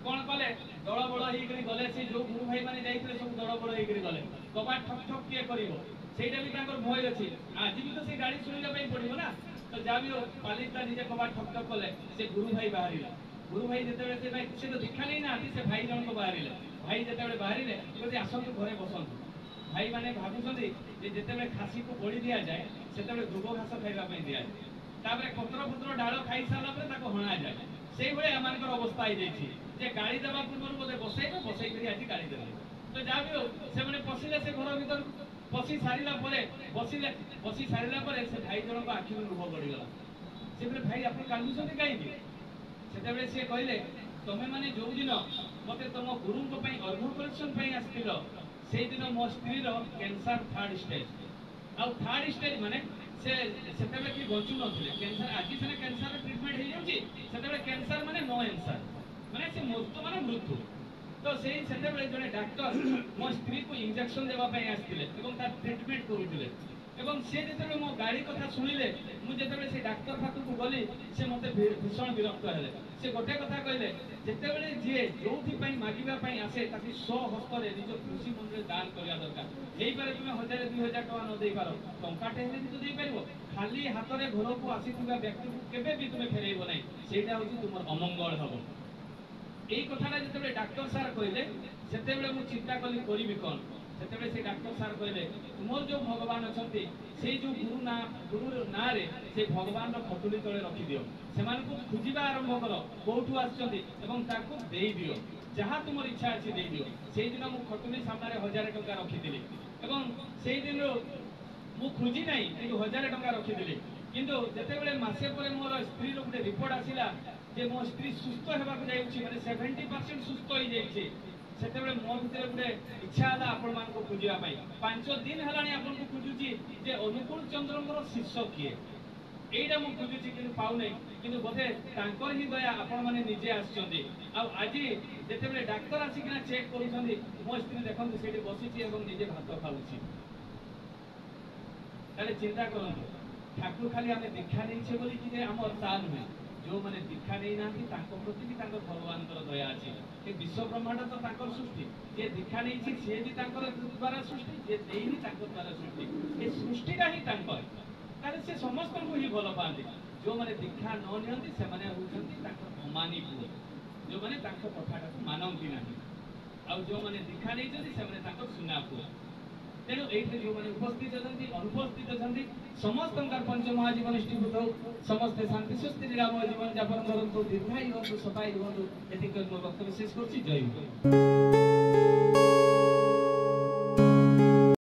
କଣ କଲେ? ଦଳ ବଳ ହେଇକରି ଗଲେ। ସେ ଯୋଉ ଗୁରୁ ଭାଇ ମାନେ ଯାଇଥିଲେ ସବୁ ଦଳ ବଳ ହେଇକରି ଗଲେ। କବାଟ ଠକ୍ ଠକ୍ କିଏ କରିବ, ସେଇଟା ବି ତାଙ୍କର ଭୟ ଅଛି। ଆଜି ବି ତ ସେ ଗାଳି ଶୁଣିବା ପାଇଁ ପଡିବ ନା। ତ ଯାହା ବି ପାଲିତଦା ନିଜେ କବାଟ ଠକ୍ ଠକ୍ କଲେ, ସେ ଗୁରୁ ଭାଇ ବାହାରିଲେ। ଗୁରୁ ଭାଇ ଯେତେବେଳେ ସେ ତ ଦୀକ୍ଷା ନେଇନାହାନ୍ତି, ସେ ଭାଇ ଜଣକ ବାହାରିଲେ। ଭାଇ ଯେତେବେଳେ ବାହାରିଲେ, କହୁଛି ଆସନ୍ତୁ ଘରେ ବସନ୍ତୁ। ଭାଇମାନେ ଭାବୁଛନ୍ତି ଯେ ଯେତେବେଳେ ଖାସିକୁ ବଳି ଦିଆଯାଏ, ସେତେବେଳେ ଦୁବ ଘାସ ଖାଇବା ପାଇଁ ଦିଆଯାଏ, ତାପରେ ପତ୍ର ପତ୍ର ଡାଳ ଖାଇ ସାରିଲା ପରେ ତାକୁ ହଣାଯାଏ। ସେଇଭଳି ଏମାନଙ୍କର ଅବସ୍ଥା ହେଇଯାଇଛି ଯେ ଗାଳି ଦେବା ପୂର୍ବରୁ ବୋଧେ ବସେଇବେ, ବସେଇକରି ଆଜି ଗାଳି ଦେବେ। ତ ଯାହା ବି ହଉ, ସେମାନେ ପଶିଲେ ସେ ଘର ଭିତରକୁ। ବସି ସାରିଲା ପରେ ସେ ଭାଇ ଜଣଙ୍କ ଆଖିରୁ ଲୁହ ଗଡ଼ିଗଲା। ସେ କହିଲେ ଭାଇ ଆପଣ କାନ୍ଦୁଛନ୍ତି କାହିଁକି? ସେତେବେଳେ ସିଏ କହିଲେ, ତମେ ମାନେ ଯୋଉଦିନ ମତେ ତମ ଗୁରୁଙ୍କ ପାଇଁ ଅର୍ଘ କଲେକ୍ସନ ପାଇଁ ଆସିଥିଲ, ସେଇଦିନ ମୋ ସ୍ତ୍ରୀର କ୍ୟାନ୍ସର 3rd ଷ୍ଟେଜ୍। ଆଉ 3rd ଷ୍ଟେଜ୍ ମାନେ ସେ ସେତେବେଳେ କି ବଞ୍ଚୁ ନଥିଲେ। କ୍ୟାନ୍ସର ଆଜି ସିନା କ୍ୟାନ୍ସର ଟ୍ରିଟମେଣ୍ଟ ହେଇଯାଉଛି, ସେତେବେଳେ କ୍ୟାନ୍ସର ମାନେ नो आंसर, ମାନେ ସେ ମୃତ୍ୟୁ ମାନେ ମୃତ୍ୟୁ। ତ तो सेही सेतेबेले जने डाक्टर मो स्त्री को इंजेक्शन देवा पई आस्तिले एवं तार ट्रीटमेंट करूथिले एवं से जेतेबेले मो गाड़ी कथा सुनिले मु जेतेबेले से डाक्टर पाखु गली से मते भीषण विरक्त हेले से गोटे कथा कहले जेतेबेले जे जोथि पई मागिबा पई आसे ताकि 100 हस्तरे निज कृषि मंडल दान करिया दरकार एई पारे तुमे 1000 2000 टका न देई पारो टंकाटे हेले तो देई परिबो खाली हातरे घर को आसीथिबा व्यक्ति को केबे भी तुमे फेरेइबो नै सेटा होची तुमर अमंगल हबो এই কথাটা যেতেବେଳେ ডাক্তার স্যার কইলে সেতেବେଳେ মু চিন্তা কলি করিবি কোন সেতেବେଳେ সেই ডাক্তার স্যার কইলে তোমার যে ভগবান অছন্তি সেই যে গুরুর নারে সেই ভগবানর ফটুলি তলে রখি দিও সেমানকু খুঁজিবা আরম্ভ কর কোউঠু আসছন্তি এবং তাকু দেই দিও যাহা তোমার ইচ্ছা আছে দেই দিও সেই দিন মু ফটুলি সামনে 1000 টাকা রখিদিলি এবং সেই দিন মু খুঁজি নাই কিন্তু 1000 টাকা রখিদিলি কিন্তু যেতেବେଳେ মাসে পরে মোর স্ত্রীর গোটে রিপোর্ট আসিলা যে মো স্ত্রী সুস্থ হেবাক যাইছি মানে 70% সুস্থ হই যাইছি সেতেବେଳେ মো ভিতরে গোটে ইচ্ছা আলা আপন মানকু খুঁজিবা পাই 5 দিন হেলানি আপনকু খুঁজুছি যে অনুকূল চন্দ্রଙ୍କର শিষ্য কিয়ে এইটা মু খুঁজুছি কিন্তু পাউ নাই কিন্তু বোধে তাঙ্কর হি দয়া আপন মানে নিজে আসছন্তি আর আজি যেতেବେଳେ ডাক্তার আসিকিনা চেক କରୁଛନ୍ତି ମୋ ସ୍ତ୍ରୀ ଦେଖନ୍ତୁ ସେଠି ବସିଛି ଏବଂ ନିଜେ ଭାତ ଖାଉଛି তাহলে চিন্তা করନ୍ତୁ ଠାକୁର ଖାଲି ଆମେ ଦୀକ୍ଷା ନେଇଛେ ବୋଲି କି ଆମର ତା ନୁହେଁ ଯୋଉମାନେ ଦୀକ୍ଷା ନେଇନାହାନ୍ତି ତାଙ୍କ ପ୍ରତି ବି ତାଙ୍କ ଭଗବାନଙ୍କର ଦୟା ଅଛି ଏ ବିଶ୍ୱ ବ୍ରହ୍ମାଣ୍ଡ ତ ତାଙ୍କର ସୃଷ୍ଟି ଯିଏ ଦୀକ୍ଷା ନେଇଛି ସିଏ ବି ତାଙ୍କର ଦ୍ୱାରା ସୃଷ୍ଟି ଯିଏ ଦେଇନି ତାଙ୍କ ଦ୍ୱାରା ସୃଷ୍ଟି ଏ ସୃଷ୍ଟିଟା ହିଁ ତାଙ୍କର ତାହେଲେ ସେ ସମସ୍ତଙ୍କୁ ହିଁ ଭଲ ପାଆନ୍ତି ଯୋଉମାନେ ଦୀକ୍ଷା ନ ନିଅନ୍ତି ସେମାନେ ହେଉଛନ୍ତି ତାଙ୍କର ଅମାନି ପୁଅ ଯୋଉମାନେ ତାଙ୍କ କଥାଟାକୁ ମାନନ୍ତି ନାହିଁ ଆଉ ଯୋଉମାନେ ଦୀକ୍ଷା ନେଇଛନ୍ତି ସେମାନେ ତାଙ୍କର ସୁନା ପୁଅ तेणु एइथे जो माने उपस्थित अछंती अनुपस्थित अछंती समस्त पंच महाजीवन निष्ठीभूत हो समस्त शांति सुस्थिर निरामय जीवन यापन करंतु दीर्घायु हो सफाई हो एति कर वक्तव्य शेष करछि जय हो।